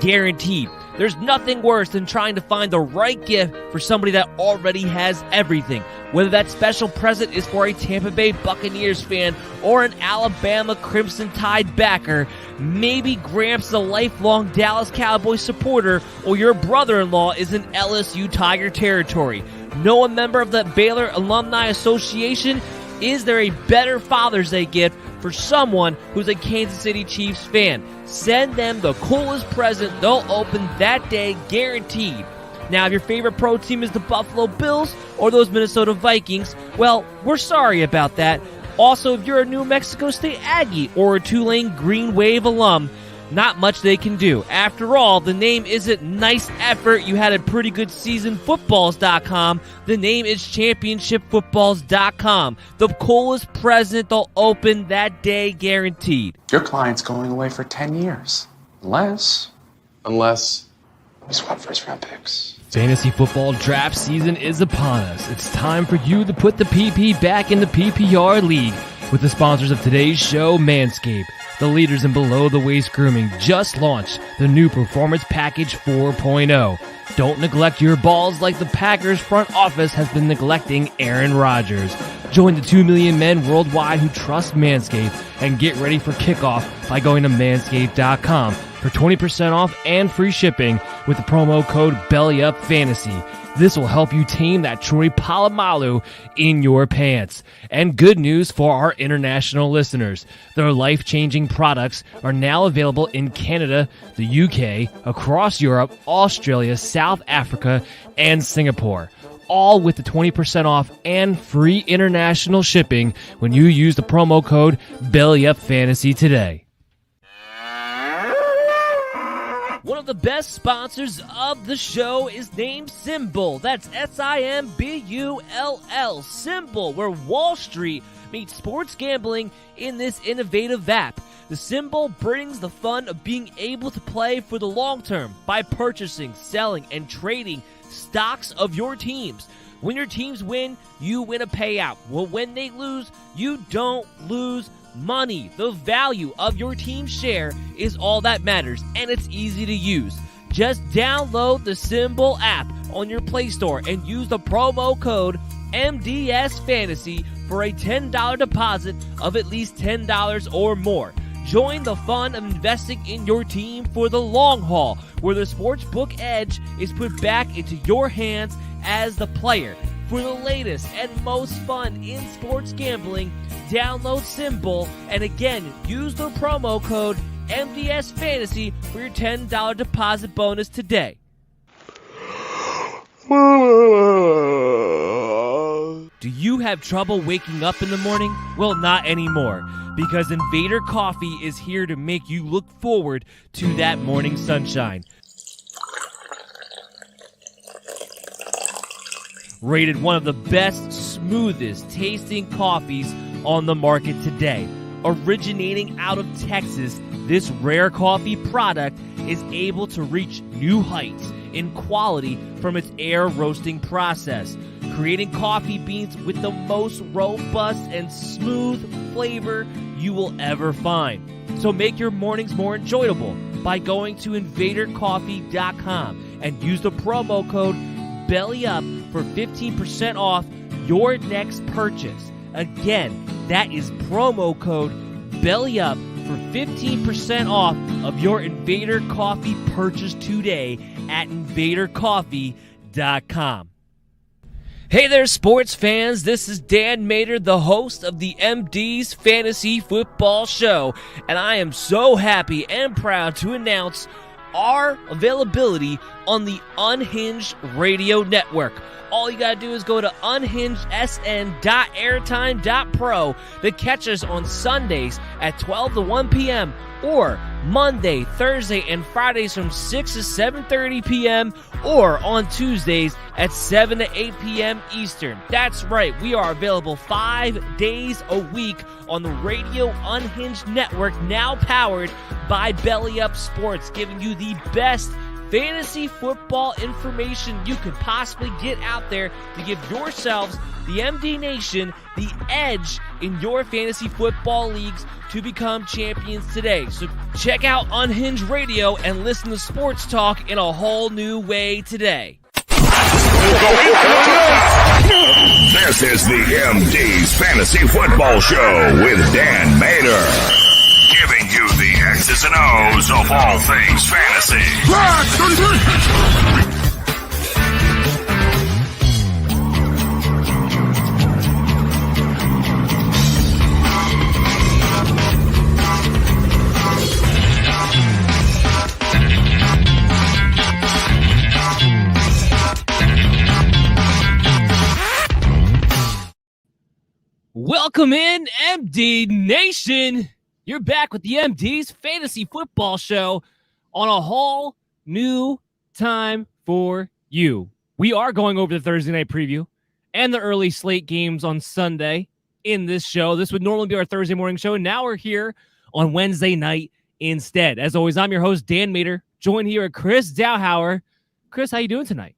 guaranteed. There's nothing worse than trying to find the right gift for somebody that already has everything. Whether that special present is for a Tampa Bay Buccaneers fan or an Alabama Crimson Tide backer, maybe Gramps is a lifelong Dallas Cowboys supporter, or your brother-in-law is in LSU Tiger territory. Know a member of the Baylor Alumni Association? Is there a better Father's Day gift for someone who's a Kansas City Chiefs fan? Send them the coolest present they'll open that day, guaranteed. Now, if your favorite pro team is the Buffalo Bills or those Minnesota Vikings, well, we're sorry about that. Also, if you're a New Mexico State Aggie or a Tulane Green Wave alum, not much they can do. After all, the name isn't nice effort, you had a pretty good season footballs.com. The name is championshipfootballs.com. The coolest present they'll open that day, guaranteed. Your client's going away for 10 years. Unless we swap first-round picks. Fantasy football draft season is upon us. It's time for you to put the PP back in the PPR league. With the sponsors of today's show, Manscaped. The leaders in below-the-waist grooming just launched the new Performance Package 4.0. Don't neglect your balls like the Packers front office has been neglecting Aaron Rodgers. Join the 2 million men worldwide who trust Manscaped and get ready for kickoff by going to manscaped.com for 20% off and free shipping with the promo code BELLYUPFANTASY. This will help you tame that Troy Polamalu in your pants. And good news for our international listeners. Their life-changing products are now available in Canada, the UK, across Europe, Australia, South Africa, and Singapore. All with the 20% off and free international shipping when you use the promo code BELLYUPFANTASY today. One of the best sponsors of the show is named Simbull. That's S-I-M-B-U-L-L. Simbull, where Wall Street meets sports gambling in this innovative app. The Simbull brings the fun of being able to play for the long term by purchasing, selling, and trading stocks of your teams. When your teams win, you win a payout. Well, when they lose, you don't lose money. The value of your team's share is all that matters, and it's easy to use. Just download the Simbull app on your Play Store and use the promo code MDSFantasy for a $10 deposit of at least $10 or more. Join the fun of investing in your team for the long haul, where the sportsbook edge is put back into your hands as the player. For the latest and most fun in sports gambling, download Simbull, and again, use the promo code MDSFantasy for your $10 deposit bonus today. Do you have trouble waking up in the morning? Well, not anymore, because Invader Coffee is here to make you look forward to that morning sunshine. Rated one of the best, smoothest tasting coffees on the market today. Originating out of Texas, this rare coffee product is able to reach new heights in quality from its air roasting process, creating coffee beans with the most robust and smooth flavor you will ever find. So make your mornings more enjoyable by going to invadercoffee.com and use the promo code BELLYUP for 15% off your next purchase. Again, that is promo code BELLYUP for 15% off of your Invader Coffee purchase today at invadercoffee.com. Hey there, sports fans. This is Dan Mater, the host of the MD's Fantasy Football Show, and I am so happy and proud to announce our availability on the Unhinged Radio Network. All you gotta do is go to unhingedsn.airtime.pro to catch us on Sundays at 12 to 1 p.m. or Monday, Thursday, and Fridays from 6 to 7:30 p.m. or on Tuesdays at 7 to 8 p.m. Eastern. That's right, we are available 5 days a week on the Radio Unhinged Network, now powered by Belly Up Sports, giving you the best fantasy football information you could possibly get out there to give yourselves, the MD Nation, the edge in your fantasy football leagues to become champions today. So check out Unhinged Radio and listen to sports talk in a whole new way today. This is the MD's Fantasy Football Show with Dan Mader, giving you the X's and O's of all things fantasy. Welcome in, MD Nation. You're back with the MD's Fantasy Football Show on a whole new time for you. We are going over the Thursday night preview and the early slate games on Sunday in this show. This would normally be our Thursday morning show, and now we're here on Wednesday night instead. As always, I'm your host, Dan Mader, joined here with Chris Dowhauer. Chris, how you doing tonight?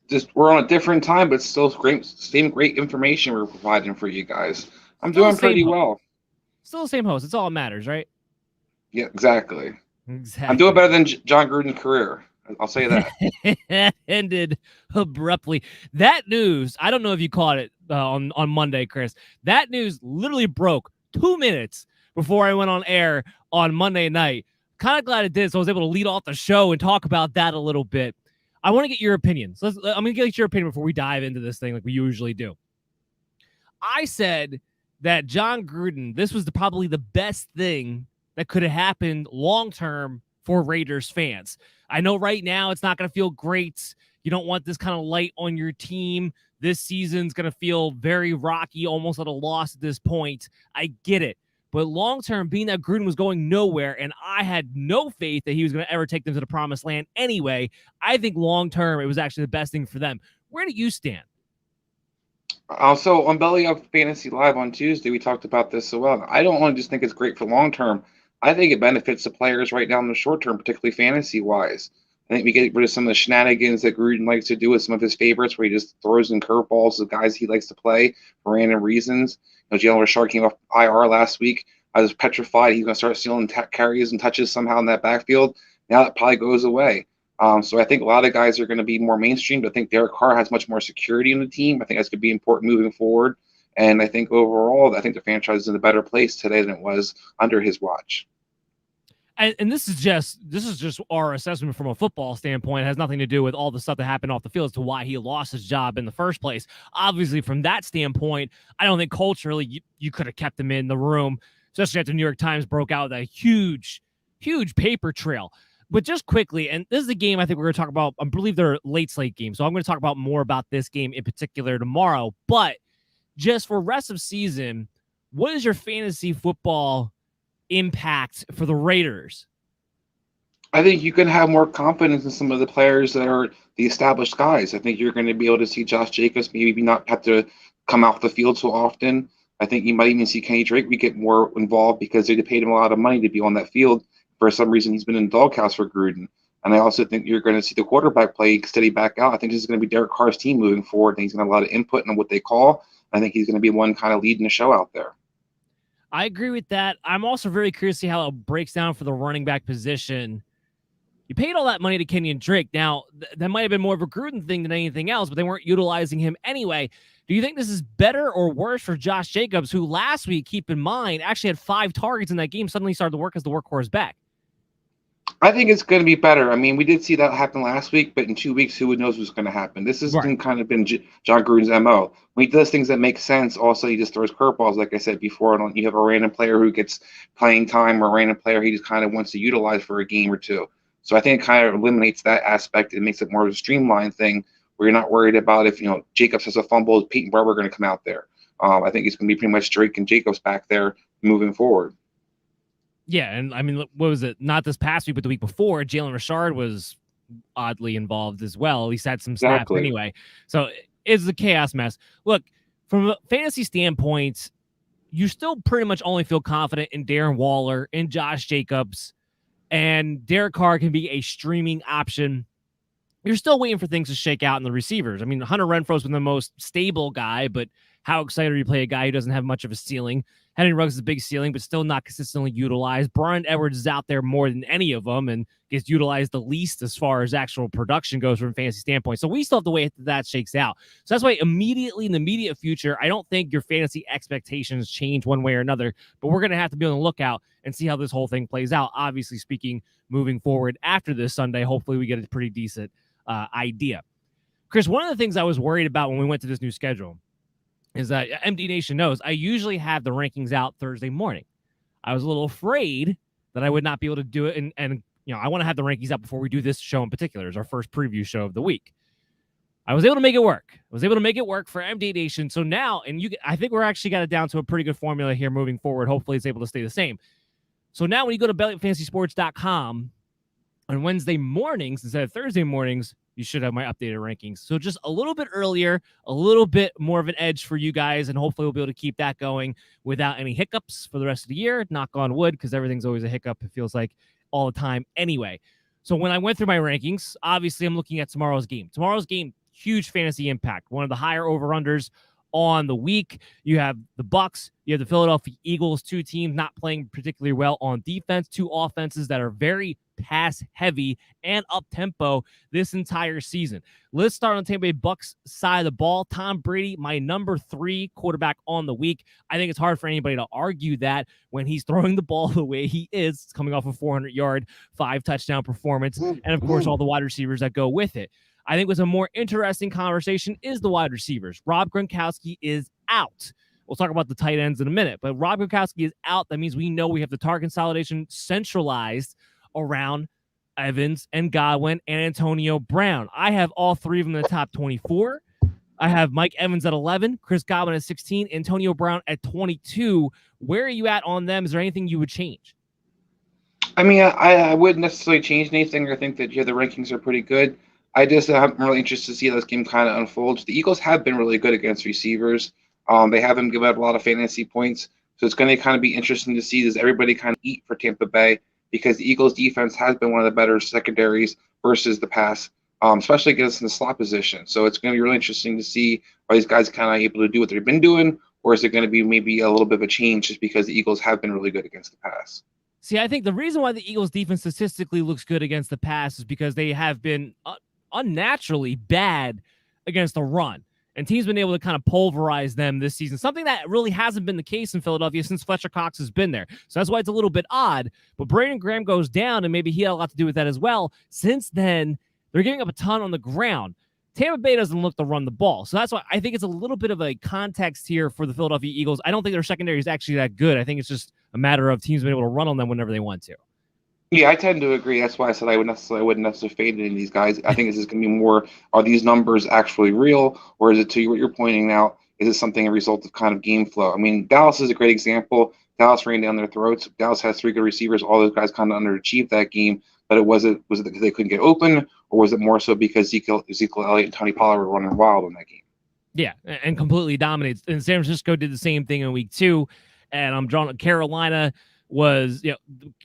Just we're on a different time, but still same great information we're providing for you guys. I'm doing pretty well. Still the same host. It's all that matters, right? Yeah, exactly. I'm doing better than John Gruden's career. I'll say that. That ended abruptly. That news, I don't know if you caught it on Monday, Chris. That news literally broke 2 minutes before I went on air on Monday night. Kind of glad it did, so I was able to lead off the show and talk about that a little bit. I want to get your opinion. So I'm going to get your opinion before we dive into this thing like we usually do. I said that John Gruden, this was probably the best thing that could have happened long-term for Raiders fans. I know right now it's not going to feel great. You don't want this kind of light on your team. This season's going to feel very rocky, almost at a loss at this point. I get it. But long-term, being that Gruden was going nowhere, and I had no faith that he was going to ever take them to the promised land anyway, I think long-term, it was actually the best thing for them. Where do you stand? So on Belly Up Fantasy Live on Tuesday, we talked about this as well. I don't only just think it's great for long-term. I think it benefits the players right now in the short-term, particularly fantasy-wise. I think we get rid of some of the shenanigans that Gruden likes to do with some of his favorites, where he just throws in curveballs to guys he likes to play for random reasons. Jalen Richard came off IR last week. I was petrified he's going to start stealing carries and touches somehow in that backfield. Now that probably goes away. So I think a lot of guys are going to be more mainstream, but I think Derek Carr has much more security in the team. I think that's going to be important moving forward. And I think overall, I think the franchise is in a better place today than it was under his watch. And this is just our assessment from a football standpoint. It has nothing to do with all the stuff that happened off the field as to why he lost his job in the first place. Obviously, from that standpoint, I don't think culturally you could have kept him in the room, especially after the New York Times broke out with a huge paper trail. But just quickly, and this is the game I think we're going to talk about. I believe they're late slate games, so I'm going to talk about more about this game in particular tomorrow. But just for rest of season, what is your fantasy football impact for the Raiders? I think you can have more confidence in some of the players that are the established guys. I think you're going to be able to see Josh Jacobs maybe not have to come off the field so often. I think you might even see Kenny Drake get more involved because they paid him a lot of money to be on that field. For some reason, he's been in the doghouse for Gruden. And I also think you're going to see the quarterback play steady back out. I think this is going to be Derek Carr's team moving forward. I think he's going to have a lot of input on what they call. I think he's going to be one kind of leading the show out there. I agree with that. I'm also very curious to see how it breaks down for the running back position. You paid all that money to Kenyon Drake. Now, that might have been more of a Gruden thing than anything else, but they weren't utilizing him anyway. Do you think this is better or worse for Josh Jacobs, who last week, keep in mind, actually had 5 targets in that game, suddenly started to work as the workhorse back? I think it's going to be better. I mean, we did see that happen last week, but in 2 weeks, who knows what's going to happen? This has kind of been John Gruden's MO. When he does things that make sense, also he just throws curveballs, like I said before. You have a random player who gets playing time or a random player he just kind of wants to utilize for a game or two. So I think it kind of eliminates that aspect. It makes it more of a streamlined thing where you're not worried about if, Jacobs has a fumble, Pete and Barber are going to come out there. I think it's going to be pretty much Drake and Jacobs back there moving forward. Yeah, and I mean, what was it? Not this past week, but the week before, Jalen Richard was oddly involved as well. At least had some snaps anyway. So it's a chaos mess. Look, from a fantasy standpoint, you still pretty much only feel confident in Darren Waller and Josh Jacobs. and Derek Carr can be a streaming option. You're still waiting for things to shake out in the receivers. I mean, Hunter Renfro's been the most stable guy, but how excited are you to play a guy who doesn't have much of a ceiling? Henry Ruggs is a big ceiling, but still not consistently utilized. Brian Edwards is out there more than any of them and gets utilized the least as far as actual production goes from a fantasy standpoint. So we still have to wait until that shakes out. So that's why immediately in the immediate future, I don't think your fantasy expectations change one way or another, but we're going to have to be on the lookout and see how this whole thing plays out. Obviously speaking, moving forward after this Sunday, hopefully we get a pretty decent idea. Chris, one of the things I was worried about when we went to this new schedule is that MD Nation knows I usually have the rankings out Thursday morning. I was a little afraid that I would not be able to do it. And I want to have the rankings out before we do this show in particular. It's our first preview show of the week. I was able to make it work. For MD Nation. So now, I think we're actually got it down to a pretty good formula here moving forward. Hopefully it's able to stay the same. So now when you go to BellyUpFantasySports.com on Wednesday mornings instead of Thursday mornings, you should have my updated rankings. So just a little bit earlier, a little bit more of an edge for you guys, and hopefully we'll be able to keep that going without any hiccups for the rest of the year. Knock on wood, because everything's always a hiccup, it feels like, all the time anyway. So when I went through my rankings, obviously I'm looking at tomorrow's game. Tomorrow's game, huge fantasy impact. One of the higher over-unders on the week. You have the Bucks, you have the Philadelphia Eagles, two teams not playing particularly well on defense, two offenses that are very pass heavy and up tempo this entire season. Let's start on the Tampa Bay Bucks side of the ball. Tom Brady, my number 3 quarterback on the week. I think it's hard for anybody to argue that when he's throwing the ball the way he is. It's coming off a 400-yard, 5-touchdown performance, and of course all the wide receivers that go with it. I think what's a more interesting conversation is the wide receivers. Rob Gronkowski is out. We'll talk about the tight ends in a minute, but Rob Gronkowski is out. That means we know we have the target consolidation centralized around Evans and Godwin and Antonio Brown. I have all three of them in the top 24. I have Mike Evans at 11, Chris Godwin at 16, Antonio Brown at 22. Where are you at on them? Is there anything you would change? I mean, I wouldn't necessarily change anything. I think that the rankings are pretty good. I just I'm really interested to see how this game kind of unfolds. The Eagles have been really good against receivers. They haven't given up a lot of fantasy points. So it's going to kind of be interesting to see, does everybody kind of eat for Tampa Bay? Because the Eagles defense has been one of the better secondaries versus the pass, especially against in the slot position. So it's going to be really interesting to see, are these guys kind of able to do what they've been doing, or is it going to be maybe a little bit of a change just because the Eagles have been really good against the pass? See, I think the reason why the Eagles defense statistically looks good against the pass is because they have been unnaturally bad against the run. And teams been able to kind of pulverize them this season, something that really hasn't been the case in Philadelphia since Fletcher Cox has been there. So that's why it's a little bit odd. But Brandon Graham goes down, and maybe he had a lot to do with that as well. Since then, they're giving up a ton on the ground. Tampa Bay doesn't look to run the ball. So that's why I think it's a little bit of a context here for the Philadelphia Eagles. I don't think their secondary is actually that good. I think it's just a matter of teams being able to run on them whenever they want to. Yeah, I tend to agree. That's why I said I wouldn't necessarily fade any of these guys. I think this is going to be more, are these numbers actually real, or is it, to what you're pointing out, is it something a result of kind of game flow? I mean, Dallas is a great example. Dallas ran down their throats. Dallas has 3 good receivers. All those guys kind of underachieved that game. But was it because they couldn't get open, or was it more so because Ezekiel Elliott and Tony Pollard were running wild in that game? Yeah, and completely dominates. And San Francisco did the same thing in week 2. And I'm drawing Carolina was,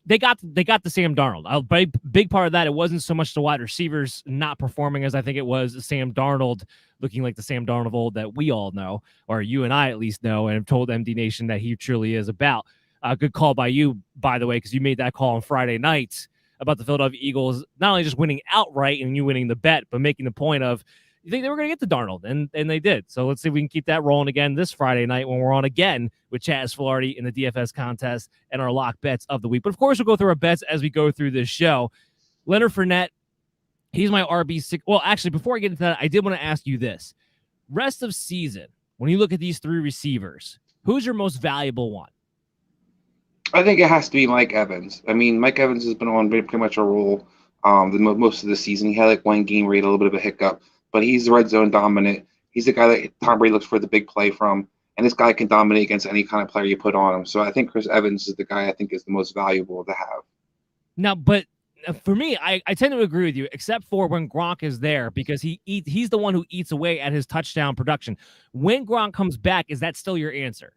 they got the Sam Darnold. A big part of that, it wasn't so much the wide receivers not performing as I think it was Sam Darnold looking like the Sam Darnold of old that we all know, or you and I at least know, and have told MD Nation that he truly is about. Good call by you, by the way, because you made that call on Friday night about the Philadelphia Eagles not only just winning outright and you winning the bet, but making the point of, you think they were going to get to Darnold, and they did. So let's see if we can keep that rolling again this Friday night when we're on again with Chaz Filardi in the DFS contest and our lock bets of the week. But of course, we'll go through our bets as we go through this show. Leonard Fournette, he's my RB6. Well, actually, before I get into that, I did want to ask you this. Rest of season, when you look at these 3 receivers, who's your most valuable one? I think it has to be Mike Evans. I mean, Mike Evans has been on pretty much a roll most of the season. He had like one game where he had a little bit of a hiccup, but he's the red zone dominant. He's the guy that Tom Brady looks for the big play from, and this guy can dominate against any kind of player you put on him. So I think Chris Evans is the guy I think is the most valuable to have. Now, but for me, I tend to agree with you, except for when Gronk is there, because he's the one who eats away at his touchdown production. When Gronk comes back, is that still your answer?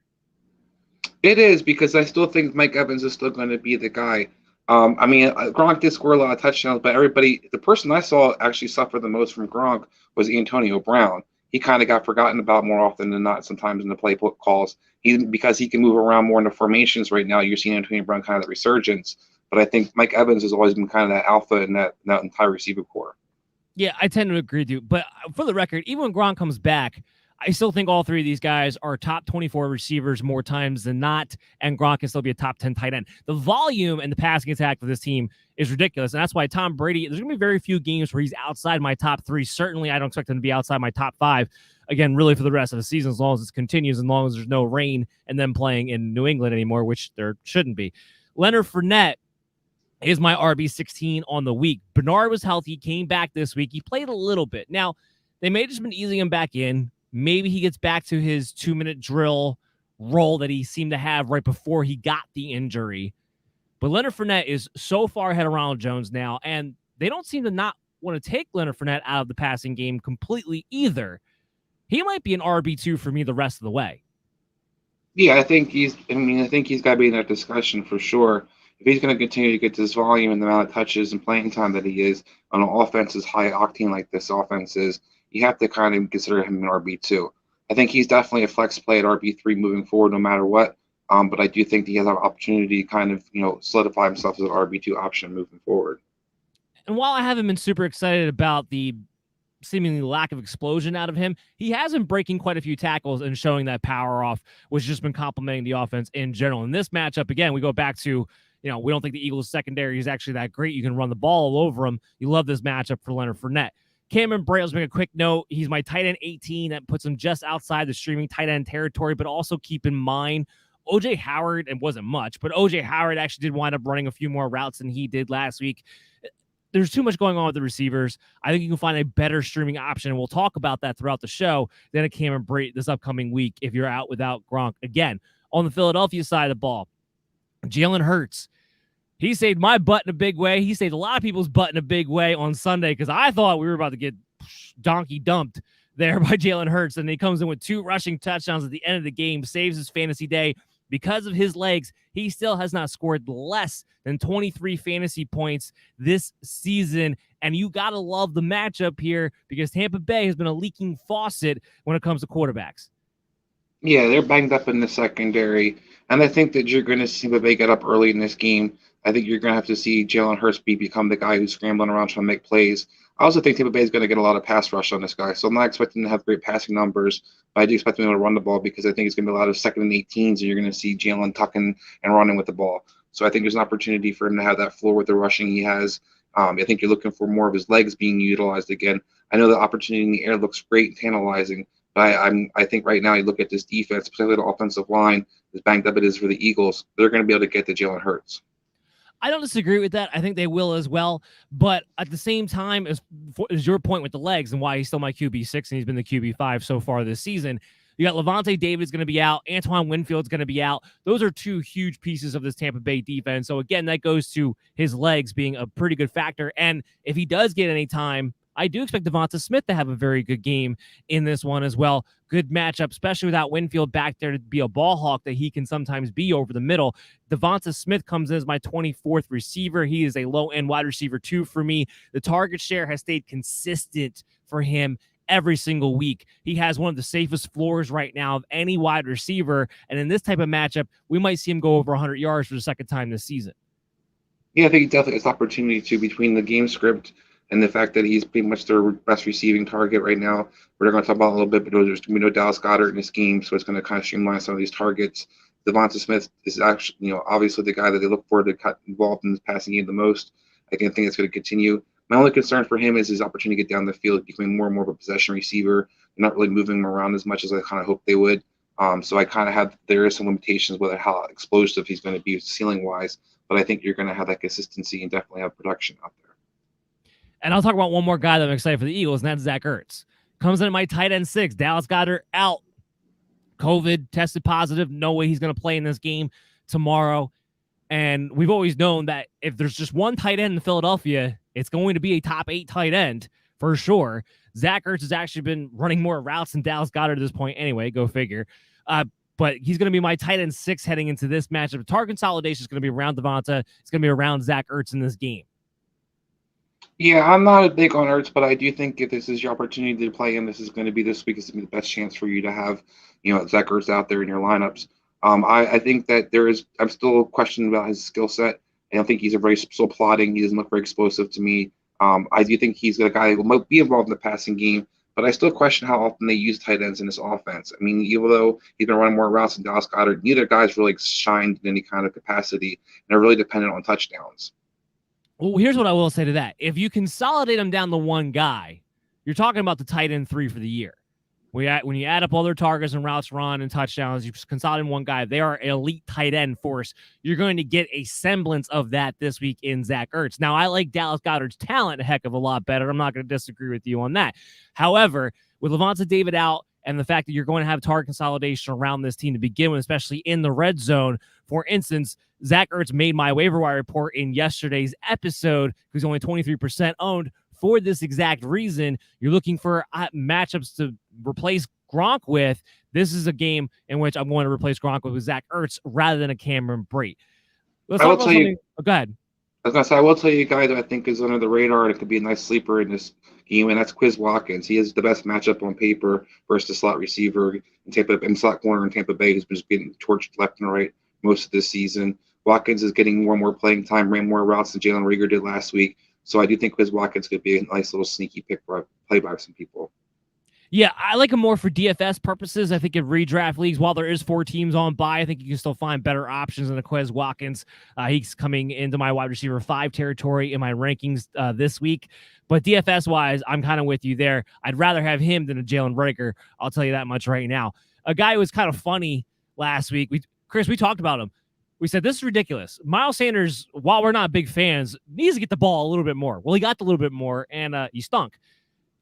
It is, because I still think Mike Evans is still going to be the guy. Gronk did score a lot of touchdowns, but the person I saw actually suffer the most from Gronk was Antonio Brown. He kind of got forgotten about more often than not sometimes in the play calls. Because he can move around more in the formations right now, you're seeing Antonio Brown kind of that resurgence. But I think Mike Evans has always been kind of that alpha in that entire receiver core. Yeah, I tend to agree with you. But for the record, even when Gronk comes back, I still think all three of these guys are top 24 receivers more times than not, and Gronk can still be a top 10 tight end. The volume and the passing attack for this team is ridiculous, and that's why Tom Brady, there's going to be very few games where he's outside my top 3. Certainly, I don't expect him to be outside my top 5, again, really for the rest of the season, as long as it continues, as long as there's no rain and them playing in New England anymore, which there shouldn't be. Leonard Fournette is my RB16 on the week. Bernard was healthy, came back this week. He played a little bit. Now, they may have just been easing him back in. Maybe he gets back to his 2-minute drill role that he seemed to have right before he got the injury. But Leonard Fournette is so far ahead of Ronald Jones now, and they don't seem to not want to take Leonard Fournette out of the passing game completely either. He might be an RB2 for me the rest of the way. Yeah, I think he's got to be in that discussion for sure. If he's going to continue to get this volume and the amount of touches and playing time that he is on an offense as high octane like this offense is, you have to kind of consider him an RB2. I think he's definitely a flex play at RB3 moving forward no matter what. But I do think he has an opportunity to kind of, solidify himself as an RB2 option moving forward. And while I haven't been super excited about the seemingly lack of explosion out of him, he has been breaking quite a few tackles and showing that power off, which has just been complimenting the offense in general. In this matchup, again, we go back to, we don't think the Eagles' secondary is actually that great. You can run the ball all over him. You love this matchup for Leonard Fournette. Cameron Braille's make a quick note. He's my tight end 18. That puts him just outside the streaming tight end territory, but also keep in mind, O.J. Howard, and wasn't much, but O.J. Howard actually did wind up running a few more routes than he did last week. There's too much going on with the receivers. I think you can find a better streaming option, and we'll talk about that throughout the show, than a Cameron Brate this upcoming week if you're out without Gronk. Again, on the Philadelphia side of the ball, Jalen Hurts, he saved my butt in a big way. He saved a lot of people's butt in a big way on Sunday because I thought we were about to get donkey dumped there by Jalen Hurts, and he comes in with 2 rushing touchdowns at the end of the game, saves his fantasy day. Because of his legs, he still has not scored less than 23 fantasy points this season. And you got to love the matchup here because Tampa Bay has been a leaking faucet when it comes to quarterbacks. Yeah, they're banged up in the secondary. And I think that you're going to see Tampa Bay get up early in this game. I think you're going to have to see Jalen Hurts become the guy who's scrambling around trying to make plays. I also think Tampa Bay is going to get a lot of pass rush on this guy. So I'm not expecting to have great passing numbers, but I do expect them to run the ball because I think it's going to be a lot of 2nd and 18s, and you're going to see Jalen tucking and running with the ball. So I think there's an opportunity for him to have that floor with the rushing he has. I think you're looking for more of his legs being utilized again. I know the opportunity in the air looks great and tantalizing, but I think right now you look at this defense, particularly the offensive line, as banged up it is for the Eagles, they're going to be able to get to Jalen Hurts. I don't disagree with that. I think they will as well. But at the same time, as your point with the legs and why he's still my QB6 and he's been the QB5 so far this season, you got Levante David's going to be out. Antoine Winfield's going to be out. Those are 2 huge pieces of this Tampa Bay defense. So, again, that goes to his legs being a pretty good factor. And if he does get any time, I do expect Devonta Smith to have a very good game in this one as well. Good matchup, especially without Winfield back there to be a ball hawk that he can sometimes be over the middle. Devonta Smith comes in as my 24th receiver. He is a low-end wide receiver 2 for me. The target share has stayed consistent for him every single week. He has one of the safest floors right now of any wide receiver. And in this type of matchup, we might see him go over 100 yards for the second time this season. Yeah, I think he definitely has opportunity to between the game script and the fact that he's pretty much their best receiving target right now. We're going to talk about a little bit, but there's going to be no Dallas Goedert in this game, so it's going to kind of streamline some of these targets. Devonta Smith is actually, obviously the guy that they look for to cut involved in the passing game the most. I think it's going to continue. My only concern for him is his opportunity to get down the field, becoming more and more of a possession receiver. They're not really moving him around as much as I kind of hope they would. So I kind of there is some limitations with how explosive he's going to be ceiling-wise, but I think you're going to have that consistency and definitely have production out there. And I'll talk about one more guy that I'm excited for the Eagles, and that's Zach Ertz. Comes in at my tight end 6. Dallas Goedert out. COVID, tested positive. No way he's going to play in this game tomorrow. And we've always known that if there's just one tight end in Philadelphia, it's going to be a top 8 tight end for sure. Zach Ertz has actually been running more routes than Dallas Goedert at this point anyway. Go figure. but he's going to be my tight end 6 heading into this matchup. Target consolidation is going to be around Devonta. It's going to be around Zach Ertz in this game. Yeah, I'm not big on Ertz, but I do think if this is your opportunity to play him, this is going to be this week. Is going to be the best chance for you to have, Zach Ertz out there in your lineups. I think that I'm still questioning about his skill set. I don't think he's still plodding. He doesn't look very explosive to me. I do think he's a guy who might be involved in the passing game, but I still question how often they use tight ends in this offense. I mean, even though he's been running more routes than Dallas Goedert, neither guy's really shined in any kind of capacity, and they're really dependent on touchdowns. Well, here's what I will say to that. If you consolidate them down to one guy, you're talking about the tight end 3 for the year. When you add up all their targets and routes run and touchdowns, you consolidate one guy. They are an elite tight end force. You're going to get a semblance of that this week in Zach Ertz. Now, I like Dallas Goedert's talent a heck of a lot better. I'm not going to disagree with you on that. However, with Lavonte David out and the fact that you're going to have target consolidation around this team to begin with, especially in the red zone, for instance, Zach Ertz made my waiver wire report in yesterday's episode because he's only 23% owned. For this exact reason, you're looking for matchups to replace Gronk with. This is a game in which I'm going to replace Gronk with Zach Ertz rather than a Cameron Brate. Let's talk about something. Go ahead. I was going to say, I will tell you a guy that I think is under the radar and it could be a nice sleeper in this game, and that's Quiz Watkins. He has the best matchup on paper versus the slot receiver in slot corner in Tampa Bay, who's been just getting torched left and right most of this season. Watkins is getting more and more playing time, ran more routes than Jalen Reagor did last week. So I do think Quiz Watkins could be a nice little sneaky pick play by some people. Yeah, I like him more for DFS purposes. I think in redraft leagues, while there is 4 teams on bye, I think you can still find better options than a Quiz Watkins. He's coming into my wide receiver 5 territory in my rankings this week. But DFS-wise, I'm kind of with you there. I'd rather have him than a Jalen Reagor. I'll tell you that much right now. A guy who was kind of funny last week. Chris, we talked about him. We said, this is ridiculous. Miles Sanders, while we're not big fans, needs to get the ball a little bit more. Well, he got a little bit more, and he stunk.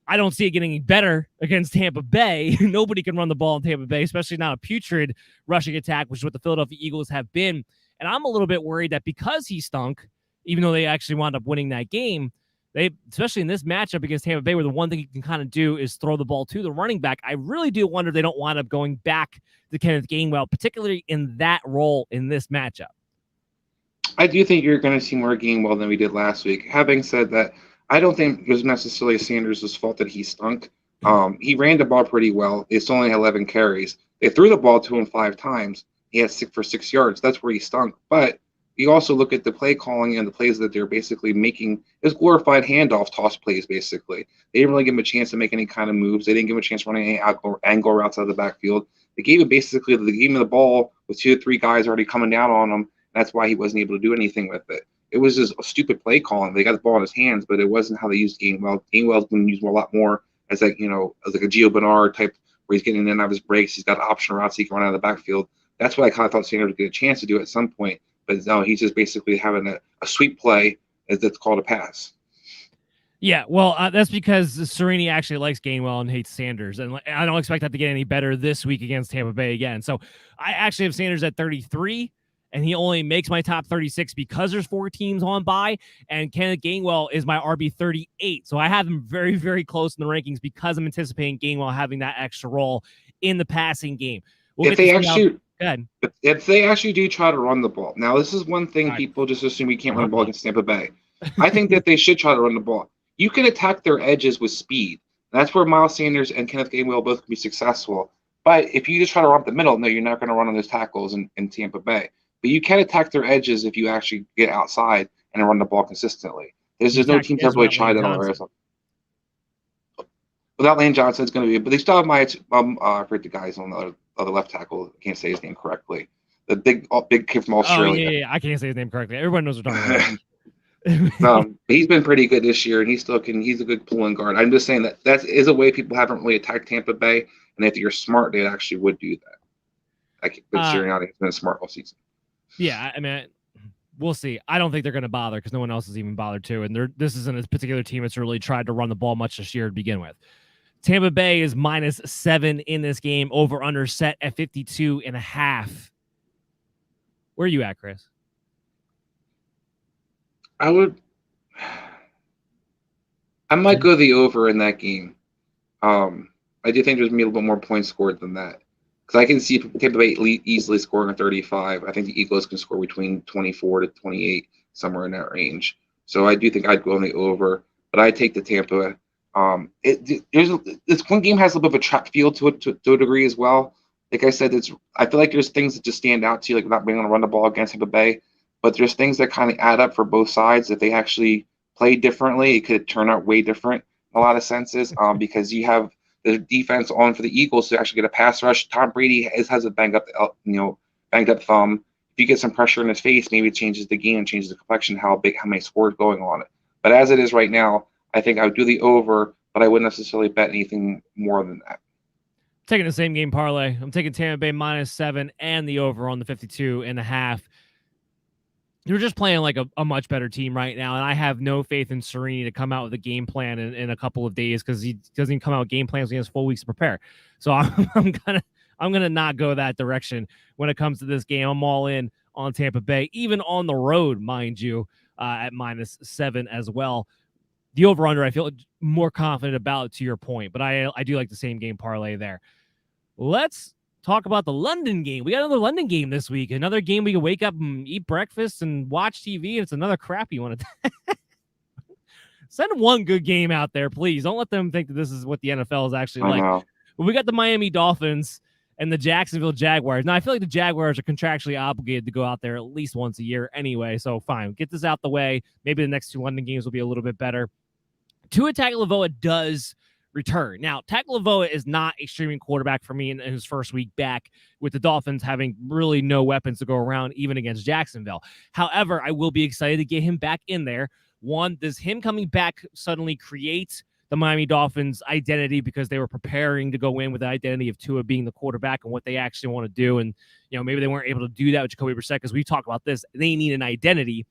I don't see it getting any better against Tampa Bay. Nobody can run the ball in Tampa Bay, especially not a putrid rushing attack, which is what the Philadelphia Eagles have been. And I'm a little bit worried that because he stunk, even though they actually wound up winning that game, especially in this matchup against Tampa Bay, where the one thing you can kind of do is throw the ball to the running back, I really do wonder if they don't wind up going back to Kenneth Gainwell, particularly in that role in this matchup. I do think you're going to see more Gainwell than we did last week. Having said that, I don't think it was necessarily Sanders' fault that he stunk. He ran the ball pretty well. It's only 11 carries. They threw the ball to him 5 times. He had 6 yards. That's where he stunk. But you also look at the play calling and the plays that they're basically making is glorified handoff toss plays, basically. They didn't really give him a chance to make any kind of moves. They didn't give him a chance running any angle routes out of the backfield. They gave him the ball with 2 or 3 guys already coming down on him. That's why he wasn't able to do anything with it. It was just a stupid play calling. They got the ball in his hands, but it wasn't how they used Gainwell. Gainwell's been used a lot more as a Gio Bernard type, where he's getting in and out of his breaks. He's got option routes he can run out of the backfield. That's what I kind of thought Sanders would get a chance to do at some point. But no, he's just basically having a sweep play that's called a pass. Yeah, well, that's because Sirianni actually likes Gainwell and hates Sanders, and I don't expect that to get any better this week against Tampa Bay again. So I actually have Sanders at 33, and he only makes my top 36 because there's 4 teams on bye, and Kenneth Gainwell is my RB 38. So I have him very, very close in the rankings because I'm anticipating Gainwell having that extra role in the passing game. If they actually do try to run the ball. Now, this is one thing people just assume we can't run the ball against Tampa Bay. I think that they should try to run the ball. You can attack their edges with speed. That's where Miles Sanders and Kenneth Gainwell both can be successful. But if you just try to run up the middle, no, you're not going to run on those tackles in Tampa Bay. But you can attack their edges if you actually get outside and run the ball consistently. There's no team that really tried that on Arizona. Without Lane Johnson, it's going to be, but they still have I forget the guys on the other left tackle. I can't say his name correctly. The big kid from Australia. Oh, yeah, I can't say his name correctly. Everyone knows what we're talking about. He's been pretty good this year, and he's a good pulling guard. I'm just saying that is a way people haven't really attacked Tampa Bay, and if you're smart, they actually would do that. Like Sirianni has been smart all season. Yeah, I mean, we'll see. I don't think they're going to bother because no one else has even bothered to, and this isn't a particular team that's really tried to run the ball much this year to begin with. Tampa Bay is -7 in this game, over under set at 52.5. Where are you at, Chris? I might go the over in that game. I do think there's going to be a little bit more points scored than that. Because I can see Tampa Bay easily scoring a 35. I think the Eagles can score between 24 to 28, somewhere in that range. So I do think I'd go on the over, but I take the Tampa. This one game has a little bit of a trap feel to it to a degree as well. Like I said, I feel like there's things that just stand out to you, like not being able to run the ball against Tampa Bay, but there's things that kind of add up for both sides. If they actually play differently, it could turn out way different in a lot of senses. Because you have the defense on for the Eagles to actually get a pass rush. Tom Brady has a banged up thumb. If you get some pressure in his face, maybe it changes the game and changes the complexion, how many scores going on it. But as it is right now, I think I would do the over, but I wouldn't necessarily bet anything more than that. Taking the same game parlay. I'm taking Tampa Bay -7 and the over on the 52.5. You're just playing like a much better team right now, and I have no faith in Sirianni to come out with a game plan in a couple of days because he doesn't even come out with game plans. He has 4 weeks to prepare. So I'm gonna not go that direction when it comes to this game. I'm all in on Tampa Bay, even on the road, mind you, at -7 as well. The over-under, I feel more confident about, to your point, but I do like the same game parlay there. Let's talk about the London game. We got another London game this week. Another game we can wake up and eat breakfast and watch TV. It's another crappy one. Send one good game out there, please. Don't let them think that this is what the NFL is actually like. But we got the Miami Dolphins and the Jacksonville Jaguars. Now, I feel like the Jaguars are contractually obligated to go out there at least once a year anyway, so fine. Get this out the way. Maybe the next 2 London games will be a little bit better. Tua Tagovailoa does return. Now, Tagovailoa is not a streaming quarterback for me in his first week back, with the Dolphins having really no weapons to go around, even against Jacksonville. However, I will be excited to get him back in there. One, does him coming back suddenly create the Miami Dolphins identity, because they were preparing to go in with the identity of Tua being the quarterback and what they actually want to do? And, maybe they weren't able to do that with Jacoby Brissett, because we talked about this. They need an identity.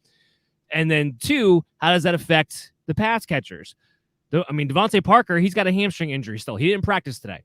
And then 2, how does that affect the pass catchers? Devontae Parker, he's got a hamstring injury still. He didn't practice today.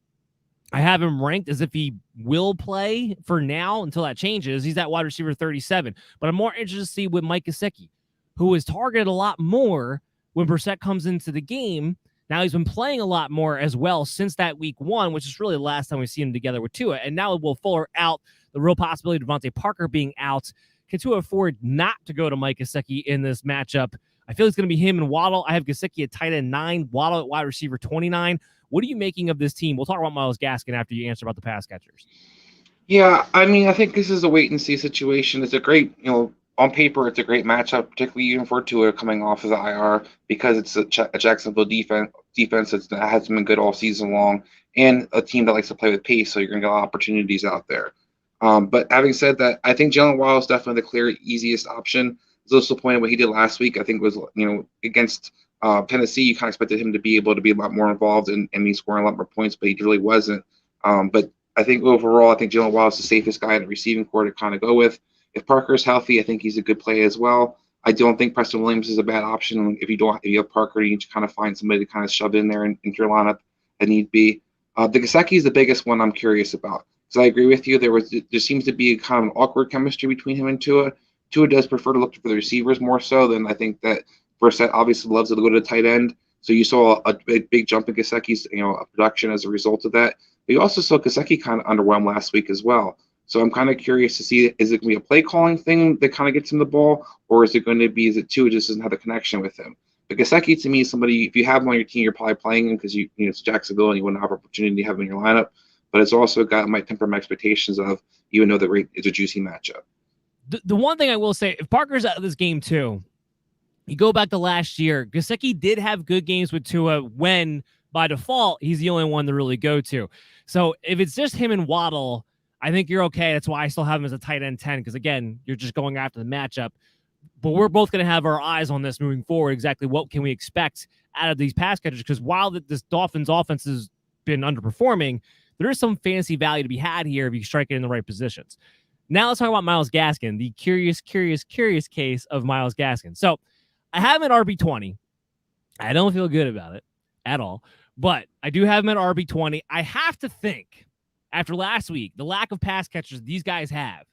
I have him ranked as if he will play for now until that changes. He's at wide receiver 37. But I'm more interested to see with Mike Gesicki, who is targeted a lot more when Brissett comes into the game. Now he's been playing a lot more as well since that week 1, which is really the last time we've seen him together with Tua. And now Will Fuller out, the real possibility of Devontae Parker being out. Can Tua afford not to go to Mike Gesicki in this matchup? I feel it's going to be him and Waddle. I have Gesicki at tight end 9, Waddle at wide receiver 29. What are you making of this team? We'll talk about Myles Gaskin after you answer about the pass catchers. Yeah, I think this is a wait-and-see situation. It's a great, on paper, it's a great matchup, particularly even for Tua coming off of the IR, because it's a Jacksonville defense that hasn't been good all season long, and a team that likes to play with pace, so you're going to get a lot of opportunities out there. But having said that, I think Jalen Waddle is definitely the clear, easiest option. It's also the point of what he did last week. I think was, against Tennessee, you kind of expected him to be able to be a lot more involved and he's scoring a lot more points, but he really wasn't. But I think overall, I think Jalen Waddle is the safest guy in the receiving core to kind of go with. If Parker's healthy, I think he's a good play as well. I don't think Preston Williams is a bad option. If you have Parker, you need to kind of find somebody to kind of shove in there into your lineup if need be. The Gesicki is the biggest one I'm curious about. So I agree with you. There seems to be kind of an awkward chemistry between him and Tua. Tua does prefer to look for the receivers more so than I think that Brissett obviously loves to go to the tight end. So you saw a big jump in Gesicki's production as a result of that. But you also saw Gesicki kind of underwhelm last week as well. So I'm kind of curious to see, is it going to be a play calling thing that kind of gets him the ball, or is it that Tua just doesn't have the connection with him? But Gesicki to me is somebody, if you have him on your team, you're probably playing him because it's Jacksonville and you wouldn't have an opportunity to have him in your lineup. But it's also might temper my expectations of, even though it's a juicy matchup. The one thing I will say, if Parker's out of this game too, you go back to last year, Gesicki did have good games with Tua when, by default, he's the only one to really go to. So if it's just him and Waddle, I think you're okay. That's why I still have him as a tight end 10, because, again, you're just going after the matchup. But we're both going to have our eyes on this moving forward, exactly what can we expect out of these pass catchers, because while this Dolphins offense has been underperforming, there is some fantasy value to be had here if you strike it in the right positions. Now let's talk about Myles Gaskin, the curious case of Myles Gaskin. So I have him at RB20. I don't feel good about it at all, but I do have him at RB20. I have to think, after last week, the lack of pass catchers these guys have,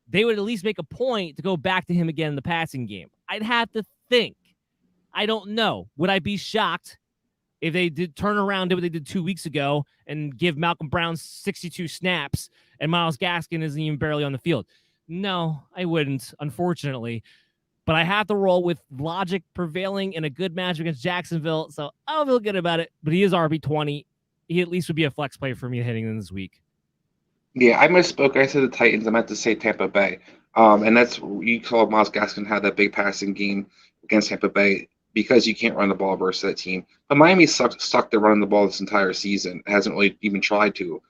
they would at least make a point to go back to him again in the passing game. I'd have to think. I don't know. Would I be shocked if they did turn around, did what they did 2 weeks ago and give Malcolm Brown 62 snaps and Myles Gaskin isn't even barely on the field. No, I wouldn't, unfortunately. But I have to roll with logic prevailing in a good match against Jacksonville, so I'll feel good about it. But he is RB20. He at least would be a flex play for me heading in this week. Yeah, I misspoke. I said the Titans. I meant to say Tampa Bay. And that's you saw Myles Gaskin had that big passing game against Tampa Bay because you can't run the ball versus that team. But Miami sucked at running the ball this entire season. It hasn't really even tried to.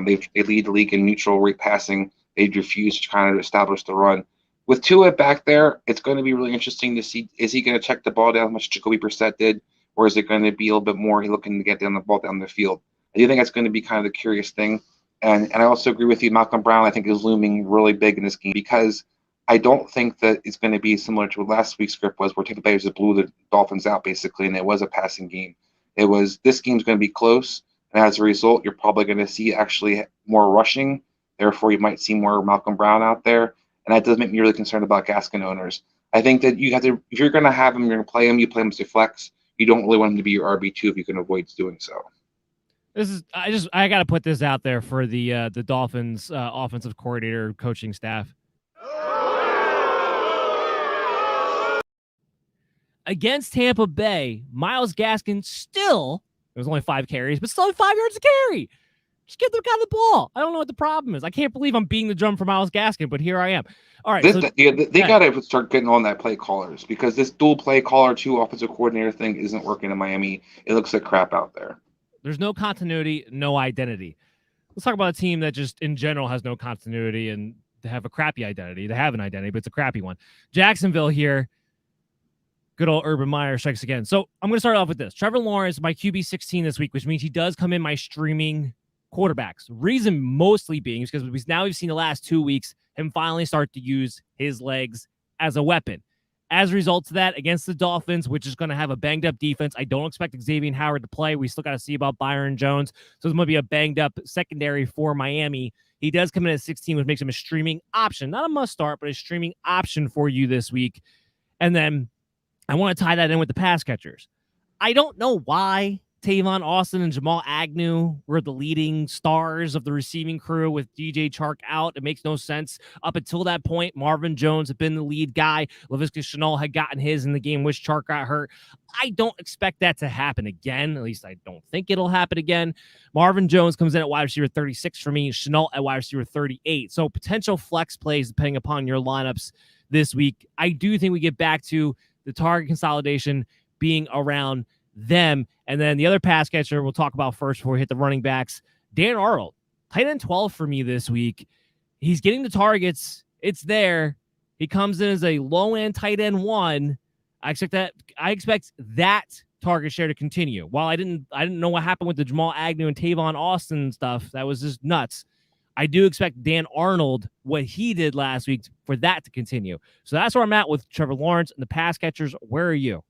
They lead the league in neutral rate passing. They refuse to kind of establish the run. With Tua back there, it's going to be really interesting to see, is he going to check the ball down as much as Jacoby Brissett did, or is it going to be a little bit more looking to get down the ball down the field? I do think that's going to be kind of the curious thing. And I also agree with you, Malcolm Brown, I think, is looming really big in this game because I don't think that it's going to be similar to what last week's script was, where Tampa Bay just blew the Dolphins out, basically, and it was a passing game. It was, this game's going to be close, and as a result, you're probably going to see actually more rushing. Therefore, you might see more Malcolm Brown out there. And that does make me really concerned about Gaskin owners. I think that you have to, if you're going to have him, you're going to play him, you play him as a flex. You don't really want him to be your RB2 if you can avoid doing so. I got to put this out there for the Dolphins offensive coordinator coaching staff. Against Tampa Bay, Myles Gaskin still, it was only 5 carries, but still 5 yards to carry. Just get the guy the ball. I don't know what the problem is. I can't believe I'm beating the drum for Myles Gaskin, but here I am. All right. They got to start getting on that play callers because this dual play caller to offensive coordinator thing isn't working in Miami. It looks like crap out there. There's no continuity, no identity. Let's talk about a team that just in general has no continuity and they have a crappy identity. They have an identity, but it's a crappy one. Jacksonville here. Good old Urban Meyer strikes again. So I'm going to start off with this. Trevor Lawrence, my QB 16 this week, which means he does come in my streaming quarterbacks. Reason mostly being is because now we've seen the last 2 weeks him finally start to use his legs as a weapon. As a result of that, against the Dolphins, which is going to have a banged-up defense, I don't expect Xavier Howard to play. We still got to see about Byron Jones. So it's going to be a banged-up secondary for Miami. He does come in at 16, which makes him a streaming option. Not a must-start, but a streaming option for you this week. And then I want to tie that in with the pass catchers. I don't know why Tavon Austin and Jamal Agnew were the leading stars of the receiving crew with DJ Chark out. It makes no sense. Up until that point, Marvin Jones had been the lead guy. Laviska Shenault had gotten his in the game, which Chark got hurt. I don't expect that to happen again. At least I don't think it'll happen again. Marvin Jones comes in at wide receiver 36 for me. Shenault at wide receiver 38. So potential flex plays depending upon your lineups this week. I do think we get back to the target consolidation being around them. And then the other pass catcher we'll talk about first before we hit the running backs, Dan Arnold, tight end 12 for me this week. He's getting the targets. It's there. He comes in as a low end tight end 1. I expect that target share to continue. While I didn't know what happened with the Jamal Agnew and Tavon Austin stuff, that was just nuts. I do expect Dan Arnold, what he did last week, for that to continue. So that's where I'm at with Trevor Lawrence and the pass catchers. Where are you?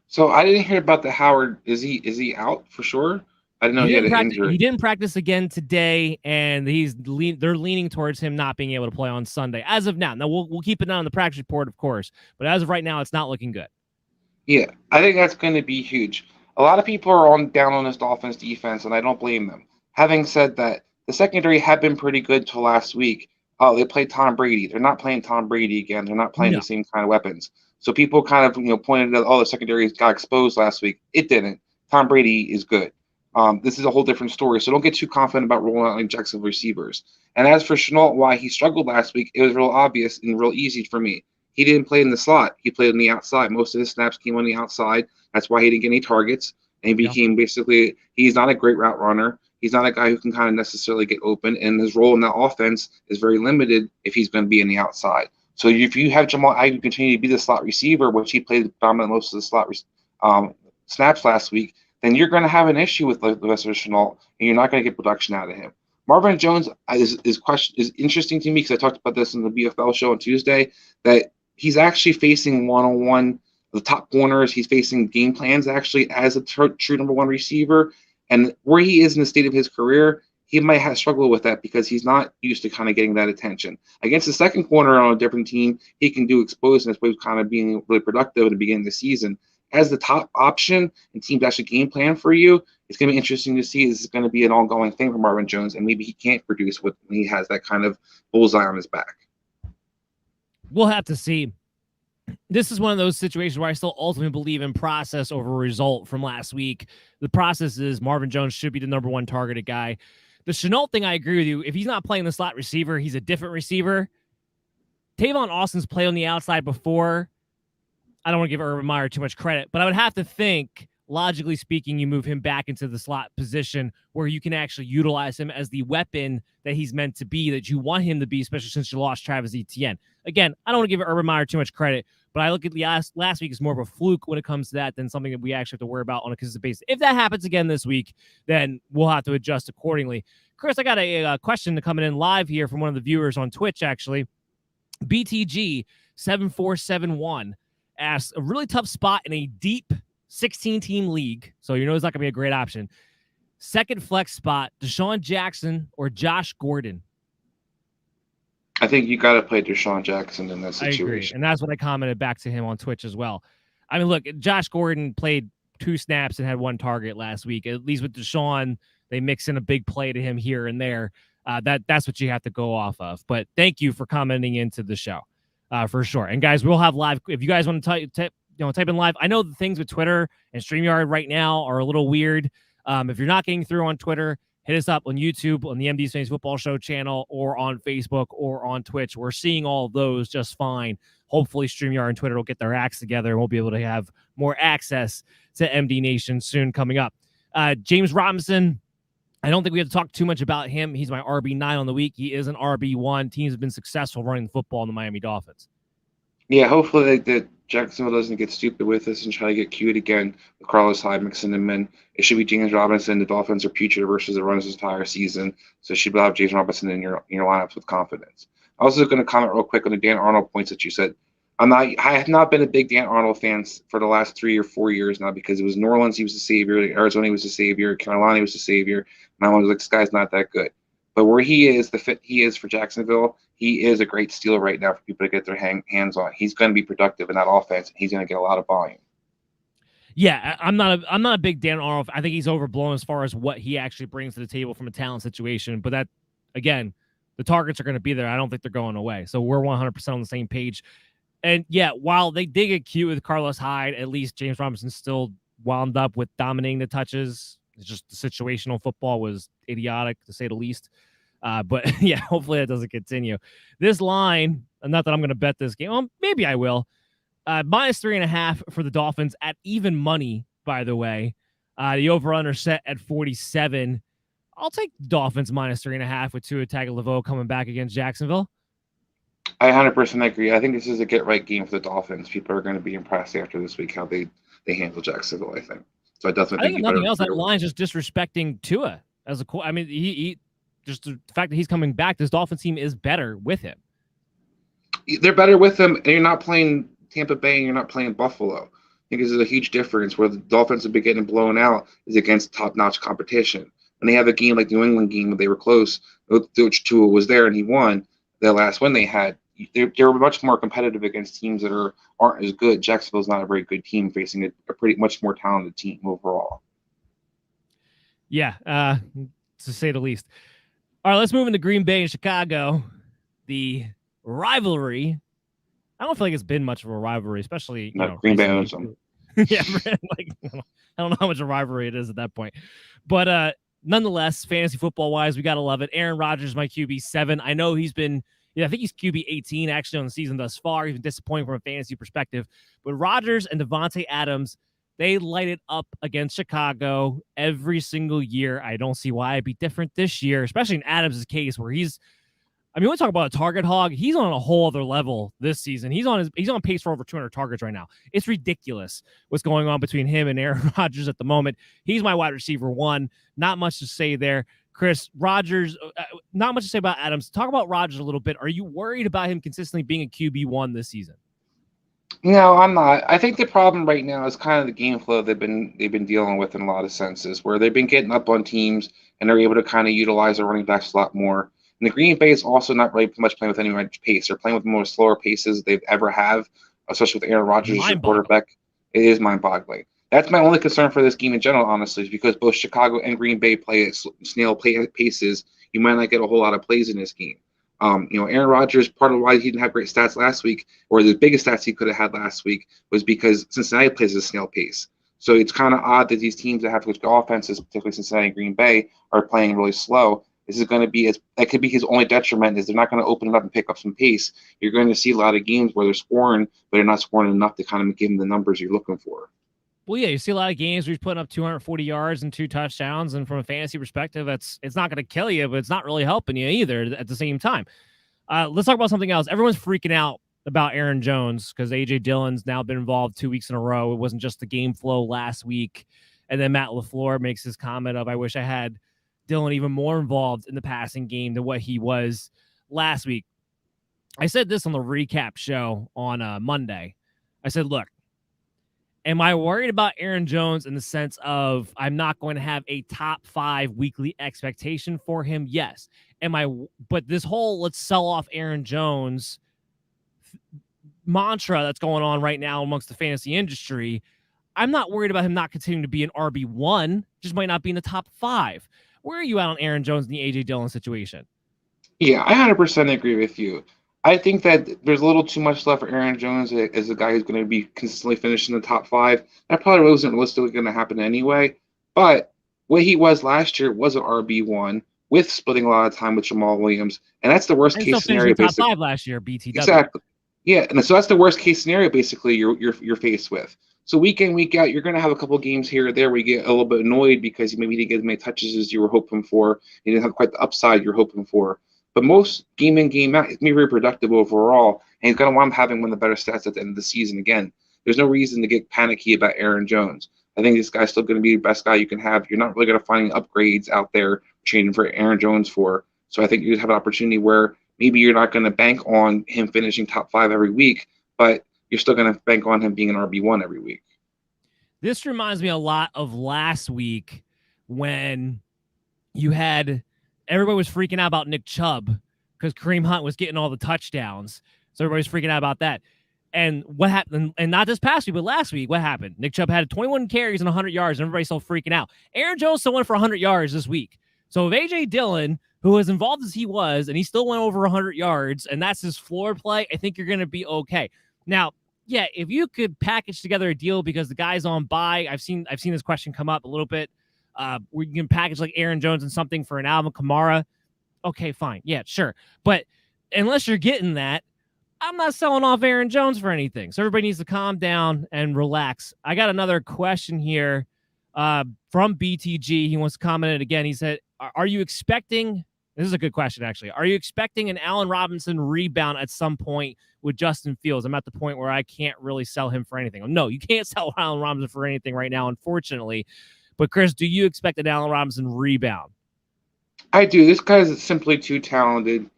So I didn't hear about the Howard. Is he out for sure? I didn't know he had an injury. He didn't practice again today, and they're leaning towards him not being able to play on Sunday as of now. Now we'll keep an eye on the practice report, of course, but as of right now, it's not looking good. Yeah, I think that's going to be huge. A lot of people are down on this Dolphins defense, and I don't blame them. Having said that, the secondary had been pretty good till last week. Oh, they played Tom Brady. They're not playing Tom Brady again. They're not playing the same kind of weapons. So people kind of pointed out, the secondary got exposed last week. It didn't. Tom Brady is good. This is a whole different story. So don't get too confident about rolling out like Jacksonville receivers. And as for Shenault, why he struggled last week, it was real obvious and real easy for me. He didn't play in the slot. He played on the outside. Most of his snaps came on the outside. That's why he didn't get any targets. And he became basically, he's not a great route runner. He's not a guy who can kind of necessarily get open. And his role in that offense is very limited if he's going to be in the outside. So if you have Jamal Agnew continue to be the slot receiver, which he played dominant most of the slot snaps last week, then you're going to have an issue with Laviska Shenault, and you're not going to get production out of him. Marvin Jones is interesting to me because I talked about this in the BFL show on Tuesday, that he's actually facing one-on-one the top corners. He's facing game plans actually as a true number 1 receiver. And where he is in the state of his career, he might have struggled with that because he's not used to kind of getting that attention. Against the second corner on a different team, he can do exposed, and that's why he was kind of being really productive at the beginning of the season. has the top option and teams actually game plan for you, it's going to be interesting to see. Is this going to be an ongoing thing for Marvin Jones, and maybe he can't produce when he has that kind of bullseye on his back. We'll have to see. This is one of those situations where I still ultimately believe in process over result from last week. The process is Marvin Jones should be the number one targeted guy. The Shenault thing, I agree with you. If he's not playing the slot receiver, he's a different receiver. Tavon Austin's played on the outside before. I don't want to give Urban Meyer too much credit, but I would have to think, logically speaking, you move him back into the slot position where you can actually utilize him as the weapon that he's meant to be, that you want him to be, especially since you lost Travis Etienne. Again, I don't want to give Urban Meyer too much credit, but I look at the last week as more of a fluke when it comes to that than something that we actually have to worry about on a consistent basis. If that happens again this week, then we'll have to adjust accordingly. Chris, I got a question coming in live here from one of the viewers on Twitch, actually. BTG7471 asks, a really tough spot in a deep 16-team league, so you know it's not going to be a great option. Second flex spot, Deshaun Jackson or Josh Gordon? I think you got to play Deshaun Jackson in that situation. I agree, and that's what I commented back to him on Twitch as well. I mean, look, Josh Gordon played 2 snaps and had 1 target last week. At least with Deshaun, they mix in a big play to him here and there. That's what you have to go off of. But thank you for commenting into the show, for sure. And guys, we'll have live. If you guys want to type in live. I know the things with Twitter and StreamYard right now are a little weird. If you're not getting through on Twitter, hit us up on YouTube, on the MD's Fantasy Football Show channel, or on Facebook, or on Twitch. We're seeing all of those just fine. Hopefully, StreamYard and Twitter will get their acts together, and we'll be able to have more access to MD Nation soon coming up. James Robinson, I don't think we have to talk too much about him. He's my RB9 on the week. He is an RB1. Teams have been successful running the football in the Miami Dolphins. Yeah, hopefully that Jacksonville doesn't get stupid with this and try to get cute again with Carlos Hyde mixing them in. It should be James Robinson. The Dolphins are putrid versus the runs this entire season, so you should have James Robinson in your lineups with confidence. I was also going to comment real quick on the Dan Arnold points that you said. I have not been a big Dan Arnold fan for the last 3 or 4 years now, because it was New Orleans, he was the savior, Arizona, he was the savior, Carolina, he was the savior, and I was like, this guy's not that good. But where he is, the fit he is for Jacksonville, he is a great steal right now for people to get their hands on. He's going to be productive in that offense, and he's going to get a lot of volume. Yeah, I'm not a big Dan Arnold. I think he's overblown as far as what he actually brings to the table from a talent situation. But that, again, the targets are going to be there. I don't think they're going away. So we're 100% on the same page. And yeah, while they did get cute with Carlos Hyde, at least James Robinson still wound up with dominating the touches. It's just the situational football was idiotic, to say the least. But yeah, hopefully that doesn't continue. This line, not that I'm going to bet this game. Well, maybe I will. -3.5 for the Dolphins at even money, by the way. The over-under set at 47. I'll take Dolphins -3.5 with Tua Tagovailoa coming back against Jacksonville. I 100% agree. I think this is a get-right game for the Dolphins. People are going to be impressed after this week how they handle Jacksonville, I think. So I definitely think nothing else. That line's just disrespecting Tua as a. I mean, he just the fact that he's coming back. This Dolphins team is better with him. They're better with him, and you're not playing Tampa Bay and you're not playing Buffalo. I think this is a huge difference. Where the Dolphins have been getting blown out is against top-notch competition. When they have a game like the New England game where they were close, which Tua was there and he won. The last win they had, they were much more competitive against teams that aren't as good. Jacksonville's not a very good team, facing a pretty much more talented team overall. Yeah, to say the least. All right, let's move into Green Bay and Chicago. The rivalry. I don't feel like it's been much of a rivalry, especially Green Bay owns them. Yeah, like I don't know how much of a rivalry it is at that point, but nonetheless, fantasy football wise, we gotta love it. Aaron Rodgers, my QB7. I know he's been. Yeah, I think he's QB 18 actually on the season thus far. He's been disappointing from a fantasy perspective. But Rodgers and Devontae Adams, they light it up against Chicago every single year. I don't see why it'd be different this year, especially in Adams' case where he's, I mean, we talk about a target hog. He's on a whole other level this season. He's on pace for over 200 targets right now. It's ridiculous what's going on between him and Aaron Rodgers at the moment. He's my wide receiver 1. Not much to say there. Chris, Rodgers, not much to say about Adams. Talk about Rodgers a little bit. Are you worried about him consistently being a QB1 this season? No, I'm not. I think the problem right now is kind of the game flow they've been dealing with in a lot of senses, where they've been getting up on teams and they're able to kind of utilize their running backs a lot more. And the Green Bay is also not really much playing with any much pace. They're playing with more slower paces they've ever have, especially with Aaron Rodgers as your quarterback. It is mind-boggling. That's my only concern for this game in general, honestly, is because both Chicago and Green Bay play at snail paces. You might not get a whole lot of plays in this game. Aaron Rodgers, part of why he didn't have great stats last week, or the biggest stats he could have had last week, was because Cincinnati plays at a snail pace. So it's kind of odd that these teams that have good offenses, particularly Cincinnati and Green Bay, are playing really slow. This is going to be that could be his only detriment, is they're not going to open it up and pick up some pace. You're going to see a lot of games where they're scoring, but they're not scoring enough to kind of give them the numbers you're looking for. Well, yeah, you see a lot of games where he's putting up 240 yards and 2 touchdowns, and from a fantasy perspective, it's not going to kill you, but it's not really helping you either at the same time. Let's talk about something else. Everyone's freaking out about Aaron Jones because A.J. Dillon's now been involved 2 weeks in a row. It wasn't just the game flow last week. And then Matt LaFleur makes his comment of, I wish I had Dillon even more involved in the passing game than what he was last week. I said this on the recap show on Monday. I said, look, am I worried about Aaron Jones in the sense of I'm not going to have a top 5 weekly expectation for him? Yes. But this whole let's sell off Aaron Jones mantra that's going on right now amongst the fantasy industry, I'm not worried about him not continuing to be an RB1, just might not be in the top 5. Where are you at on Aaron Jones and the A.J. Dillon situation? Yeah, I 100% agree with you. I think that there's a little too much left for Aaron Jones as a guy who's going to be consistently finishing in the top 5. That probably wasn't realistically going to happen anyway. But what he was last year was an RB1 with splitting a lot of time with Jamal Williams. And that's the worst case scenario. Top 5 last year, BTW. Exactly. Yeah, and so that's the worst case scenario basically you're faced with. So week in, week out, you're going to have a couple games here or there where you get a little bit annoyed because maybe you didn't get as many touches as you were hoping for. You didn't have quite the upside you're hoping for. But most game in, game out, it's going to be very productive overall. And he's going to wind up having one of the better stats at the end of the season again. There's no reason to get panicky about Aaron Jones. I think this guy's still going to be the best guy you can have. You're not really going to find any upgrades out there trading for Aaron Jones for. So I think you have an opportunity where maybe you're not going to bank on him finishing top 5 every week, but you're still going to bank on him being an RB1 every week. This reminds me a lot of last week when you had everybody was freaking out about Nick Chubb because Kareem Hunt was getting all the touchdowns. So everybody's freaking out about that. And what happened? And not this past week, but last week, what happened? Nick Chubb had 21 carries and 100 yards, and everybody's still freaking out. Aaron Jones still went for 100 yards this week. So if A.J. Dillon, who as involved as he was, and he still went over 100 yards, and that's his floor play, I think you're going to be okay. Now, yeah, if you could package together a deal because the guy's on bye, I've seen this question come up a little bit, where you can package like Aaron Jones and something for an Alvin Kamara. Okay, fine. Yeah, sure. But unless you're getting that, I'm not selling off Aaron Jones for anything. So everybody needs to calm down and relax. I got another question here from BTG. He wants to comment it again. He said, are you expecting, this is a good question actually, are you expecting an Allen Robinson rebound at some point with Justin Fields? I'm at the point where I can't really sell him for anything. No, you can't sell Allen Robinson for anything right now, unfortunately. But Chris, do you expect an Allen Robinson rebound? I do. This guy is simply too talented.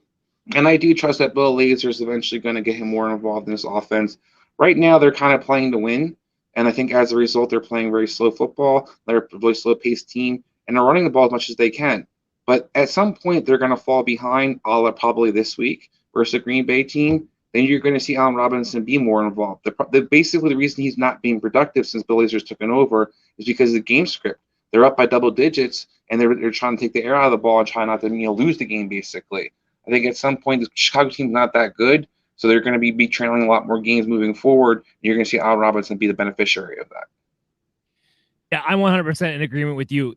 And I do trust that Bill Lazor is eventually going to get him more involved in this offense. Right now, they're kind of playing to win. And I think as a result, they're playing very slow football. They're a really slow-paced team. And they're running the ball as much as they can. But at some point, they're going to fall behind, probably this week, versus a Green Bay team. Then you're going to see Allen Robinson be more involved. Basically, the reason he's not being productive since Bill Lazor's taken over is because of the game script. They're up by double digits, and they're trying to take the air out of the ball and try not to lose the game, basically. I think at some point the Chicago team's not that good, so they're going to be trailing a lot more games moving forward. And you're going to see Allen Robinson be the beneficiary of that. Yeah, I'm 100% in agreement with you.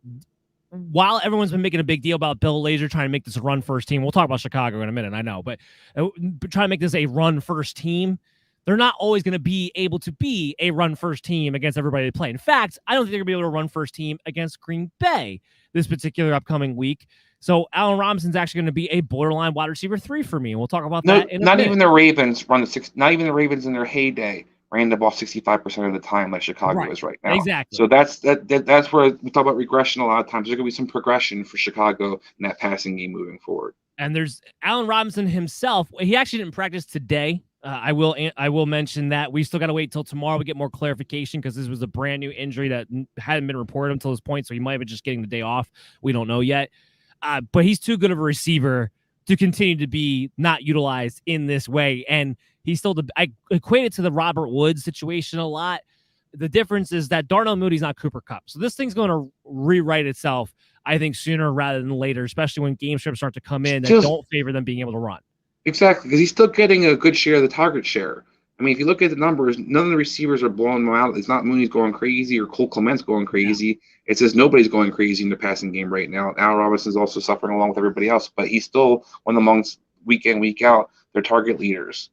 While everyone's been making a big deal about Bill Lazor trying to make this a run-first team, we'll talk about Chicago in a minute, I know, but trying to make this a run-first team, they're not always going to be able to be a run-first team against everybody they play. In fact, I don't think they're going to be able to run-first team against Green Bay this particular upcoming week. So Allen Robinson's actually going to be a borderline wide receiver 3 for me. We'll talk about that in a minute. Even the Ravens not even the Ravens in their heyday ran the ball 65% of the time like Chicago is right now. Exactly. So that's where we talk about regression a lot of times. There's going to be some progression for Chicago in that passing game moving forward. And there's Allen Robinson himself. He actually didn't practice today. I will mention that we still got to wait till tomorrow to get more clarification because this was a brand new injury that hadn't been reported until this point. So he might have been just getting the day off. We don't know yet. But he's too good of a receiver to continue to be not utilized in this way. And he's still I equate it to the Robert Woods situation a lot. The difference is that Darnell Moody's not Cooper Kupp. So this thing's going to rewrite itself, I think, sooner rather than later, especially when game scripts start to come in that don't favor them being able to run. Exactly, because he's still getting a good share of the target share. I mean, if you look at the numbers, none of the receivers are blowing them out. It's not Mooney's going crazy or Cole Clement's going crazy. Yeah. It says nobody's going crazy in the passing game right now. Allen Robinson's also suffering along with everybody else, but he's still one amongst week in, week out, their target leaders.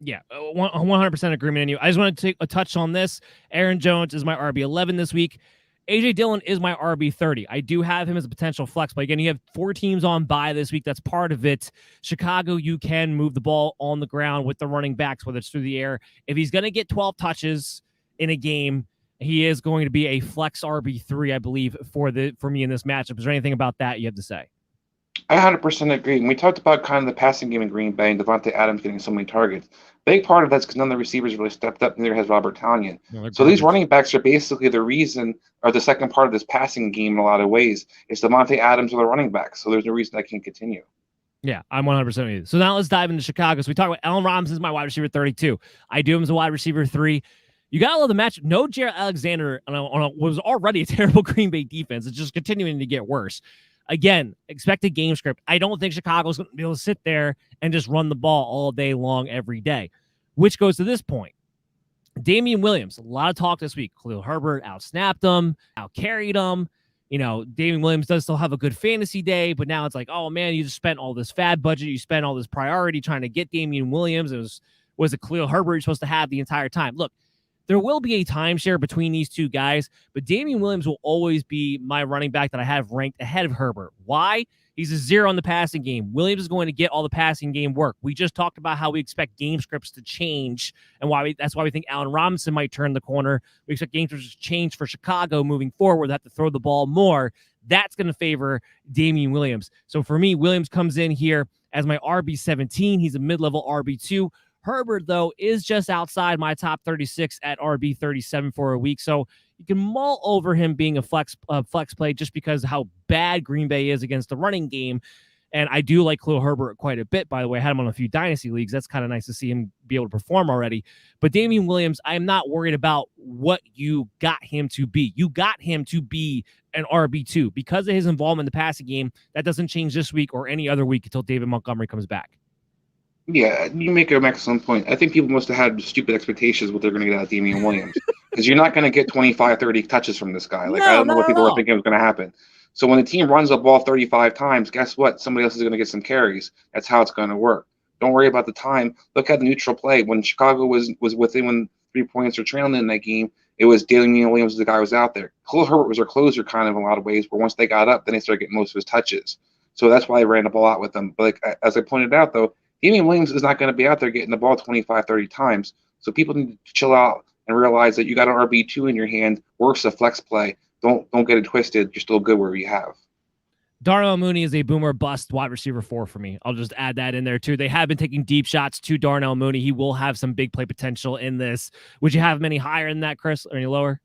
Yeah, 100% agreement on you. I just want to take a touch on this. Aaron Jones is my RB11 this week. A.J. Dillon is my RB30. I do have him as a potential flex play. Again, you have 4 teams on bye this week. That's part of it. Chicago, you can move the ball on the ground with the running backs, whether it's through the air. If he's going to get 12 touches in a game, he is going to be a flex RB3, I believe, for me in this matchup. Is there anything about that you have to say? I 100% agree. And we talked about kind of the passing game in Green Bay and Devontae Adams getting so many targets. Big part of that's because none of the receivers really stepped up, neither has Robert Tonyan. So these running backs are basically the reason, or the second part of this passing game in a lot of ways. It's Devontae Adams or the running backs. So there's no reason that can't continue. Yeah, I'm 100% with you. So now let's dive into Chicago. So we talk about Allen Robinson is my wide receiver 32. I do him as a wide receiver 3. You got to love the match. No Jaire Alexander on what was already a terrible Green Bay defense. It's just continuing to get worse. Again, expected game script. I don't think Chicago's going to be able to sit there and just run the ball all day long every day, which goes to this point. Damian Williams, a lot of talk this week. Khalil Herbert out-snapped him, out-carried him. You know, Damian Williams does still have a good fantasy day, but now it's like, oh, man, you just spent all this fab budget. You spent all this priority trying to get Damian Williams. It was a Khalil Herbert you're supposed to have the entire time. Look, there will be a timeshare between these two guys, but Damian Williams will always be my running back that I have ranked ahead of Herbert. Why? He's a 0 in the passing game. Williams is going to get all the passing game work. We just talked about how we expect game scripts to change, and that's why we think Allen Robinson might turn the corner. We expect game scripts to change for Chicago moving forward. They have to throw the ball more. That's going to favor Damian Williams. So for me, Williams comes in here as my RB17. He's a mid-level RB2. Herbert, though, is just outside my top 36 at RB 37 for a week. So you can mull over him being a flex play just because of how bad Green Bay is against the running game. And I do like Khalil Herbert quite a bit, by the way. I had him on a few dynasty leagues. That's kind of nice to see him be able to perform already. But Damian Williams, I'm not worried about what you got him to be. You got him to be an RB2 because of his involvement in the passing game. That doesn't change this week or any other week until David Montgomery comes back. Yeah, you make an excellent point. I think people must have had stupid expectations what they're going to get out of Damian Williams because you're not going to get 25, 30 touches from this guy. Like, I don't know what people were thinking was going to happen. So when the team runs the ball 35 times, guess what? Somebody else is going to get some carries. That's how it's going to work. Don't worry about the time. Look at the neutral play. When Chicago was within 3 points or trailing in that game, it was Damian Williams, the guy who was out there. Khalil Herbert was their closer kind of in a lot of ways, but once they got up, then they started getting most of his touches. So that's why they ran the ball out with them. But like, as I pointed out, though, Damian Williams is not going to be out there getting the ball 25, 30 times. So people need to chill out and realize that you got an RB2 in your hand, works a flex play. Don't get it twisted. You're still good where you have. Darnell Mooney is a boomer bust wide receiver 4 for me. I'll just add that in there too. They have been taking deep shots to Darnell Mooney. He will have some big play potential in this. Would you have him any higher than that, Chris, or any lower?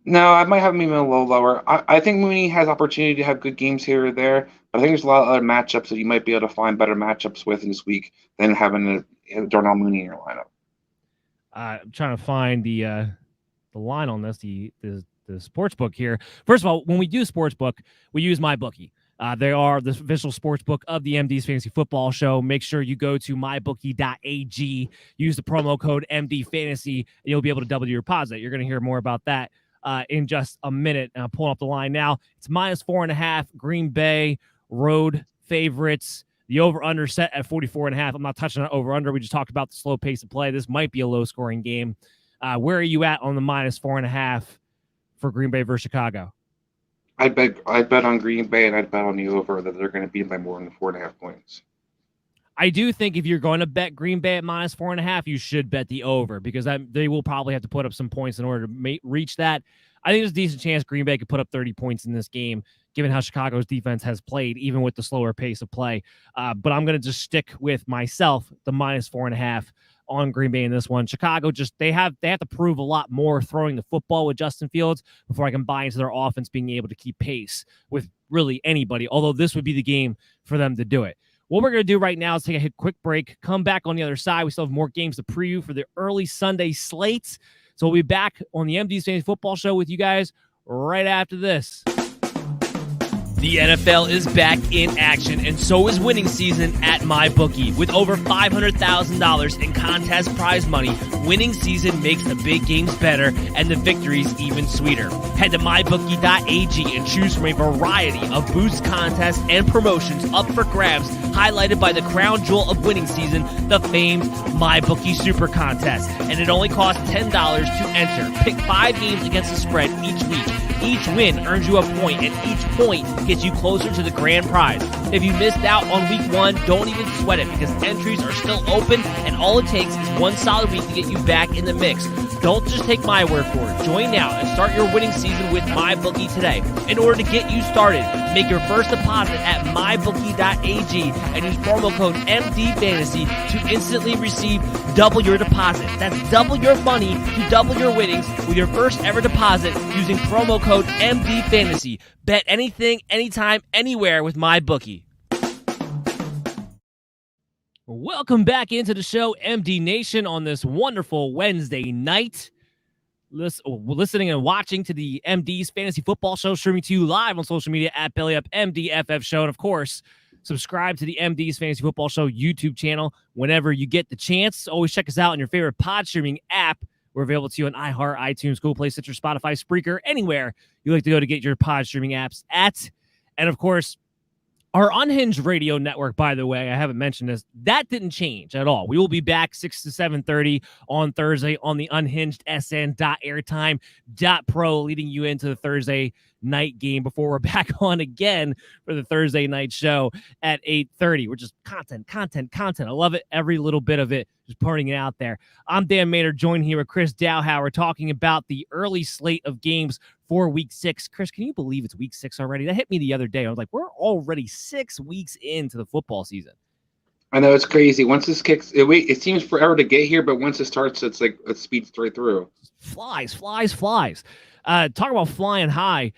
No, I might have him even a little lower. I think Mooney has opportunity to have good games here or there, but I think there's a lot of other matchups that you might be able to find better matchups with in this week than having a Darnell Mooney in your lineup. I'm trying to find the line on this, the sports book here. First of all, when we do sports book, we use MyBookie. They are the official sports book of the MD's Fantasy Football Show. Make sure you go to mybookie.ag, use the promo code MDFantasy, and you'll be able to double your deposit. You're going to hear more about that in just a minute. Pulling up the line now. It's -4.5. Green Bay road favorites. The over-under set at 44.5. I'm not touching on over-under. We just talked about the slow pace of play. This might be a low-scoring game. Where are you at on the -4.5 for Green Bay versus Chicago? I bet on Green Bay, and I'd bet on the over that they're going to beat by more than 4.5 points. I do think if you're going to bet Green Bay at -4.5, you should bet the over because they will probably have to put up some points in order to reach that. I think there's a decent chance Green Bay could put up 30 points in this game, given how Chicago's defense has played, even with the slower pace of play. But I'm going to just stick with myself, the -4.5 on Green Bay in this one. Chicago they have to prove a lot more throwing the football with Justin Fields before I can buy into their offense being able to keep pace with really anybody, although this would be the game for them to do it. What we're going to do right now is take a quick break, come back on the other side. We still have more games to preview for the early Sunday slates. So we'll be back on the MD's Fantasy Football Show with you guys right after this. The NFL is back in action, and so is winning season at MyBookie. With over $500,000 in contest prize money, winning season makes the big games better and the victories even sweeter. Head to mybookie.ag and choose from a variety of boost contests and promotions up for grabs, highlighted by the crown jewel of winning season, the famed MyBookie Super Contest. And it only costs $10 to enter. Pick 5 games against the spread each week. Each win earns you a point, and each point gets you closer to the grand prize. If you missed out on week 1, don't even sweat it, because entries are still open, and all it takes is one solid week to get you back in the mix. Don't just take my word for it. Join now and start your winning season with MyBookie today. In order to get you started, make your first deposit at mybookie.ag and use promo code MDFantasy to instantly receive double your deposit. That's double your money to double your winnings with your first ever deposit using promo code MDFantasy. Bet anything, anytime, anywhere with MyBookie. Welcome back into the show, MD Nation, on this wonderful Wednesday night. Listening and watching to the MD's Fantasy Football Show, streaming to you live on social media at BellyUpMDFF Show. And, of course, subscribe to the MD's Fantasy Football Show YouTube channel whenever you get the chance. Always check us out on your favorite pod streaming app. We're available to you on iHeart, iTunes, Google Play, Stitcher, Spotify, Spreaker, anywhere you like to go to get your pod streaming apps at. And, of course, our Unhinged Radio Network, by the way, I haven't mentioned this, that didn't change at all. We will be back 6 to 7:30 on Thursday on the unhingedsn.airtime.pro, leading you into the Thursday night game before we're back on again for the Thursday night show at 8:30. We're just content. I love it. Every little bit of it, just putting it out there. I'm Dan Maynard, joined here with Chris Dowhower, talking about the early slate of games for week 6. Chris, can you believe it's week 6 already? That hit me the other day. I was like, we're already 6 weeks into the football season. I know, it's crazy. Once this kicks, it seems forever to get here, but once it starts, it's like it speeds straight through. Flies. Talk about flying high.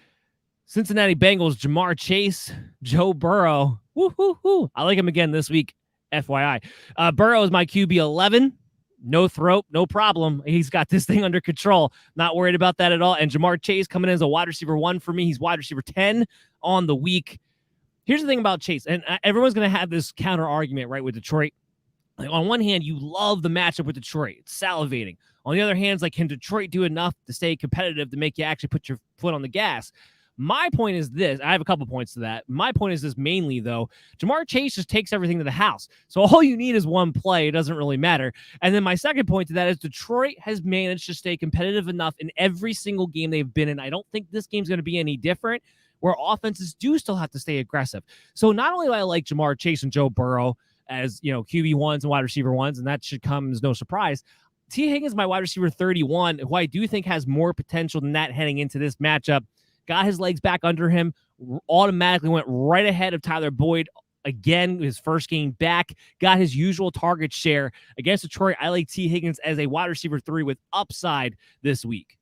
Cincinnati Bengals, Jamar Chase, Joe Burrow. Woo. I like him again this week, FYI. Burrow is my QB 11. No throat, no problem. He's got this thing under control. Not worried about that at all. And Jamar Chase coming in as a wide receiver 1 for me. He's wide receiver 10 on the week. Here's the thing about Chase, and everyone's going to have this counter argument, right, with Detroit. Like, on one hand, you love the matchup with Detroit. It's salivating. On the other hand, it's like, can Detroit do enough to stay competitive to make you actually put your foot on the gas? My point is this. I have a couple points to that. My point is this mainly, though. Jamar Chase just takes everything to the house. So all you need is one play. It doesn't really matter. And then my second point to that is Detroit has managed to stay competitive enough in every single game they've been in. I don't think this game's going to be any different, where offenses do still have to stay aggressive. So not only do I like Jamar Chase and Joe Burrow as, QB 1s and wide receiver 1s, and that should come as no surprise, T. Higgins, my wide receiver 31, who I do think has more potential than that heading into this matchup, got his legs back under him, automatically went right ahead of Tyler Boyd again, his first game back, got his usual target share. Against Detroit, I like T. Higgins as a wide receiver 3 with upside this week.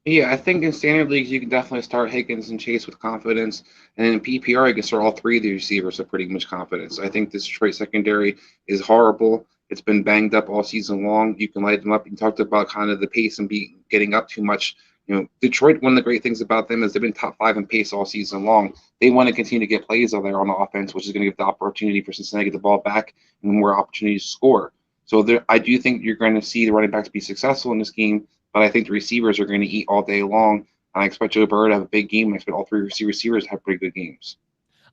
Yeah, I think in standard leagues, you can definitely start Higgins and Chase with confidence. And in PPR, you can start all 3 of the receivers with pretty much confidence. I think this Detroit secondary is horrible. It's been banged up all season long. You can light them up. You talked about kind of the pace and getting up too much. Detroit, one of the great things about them is they've been top 5 in pace all season long. They want to continue to get plays out there on the offense, which is going to give the opportunity for Cincinnati to get the ball back and more opportunities to score. So I do think you're going to see the running backs be successful in this game, but I think the receivers are going to eat all day long. And I expect Joe Burrow to have a big game. I expect all 3 receivers to have pretty good games.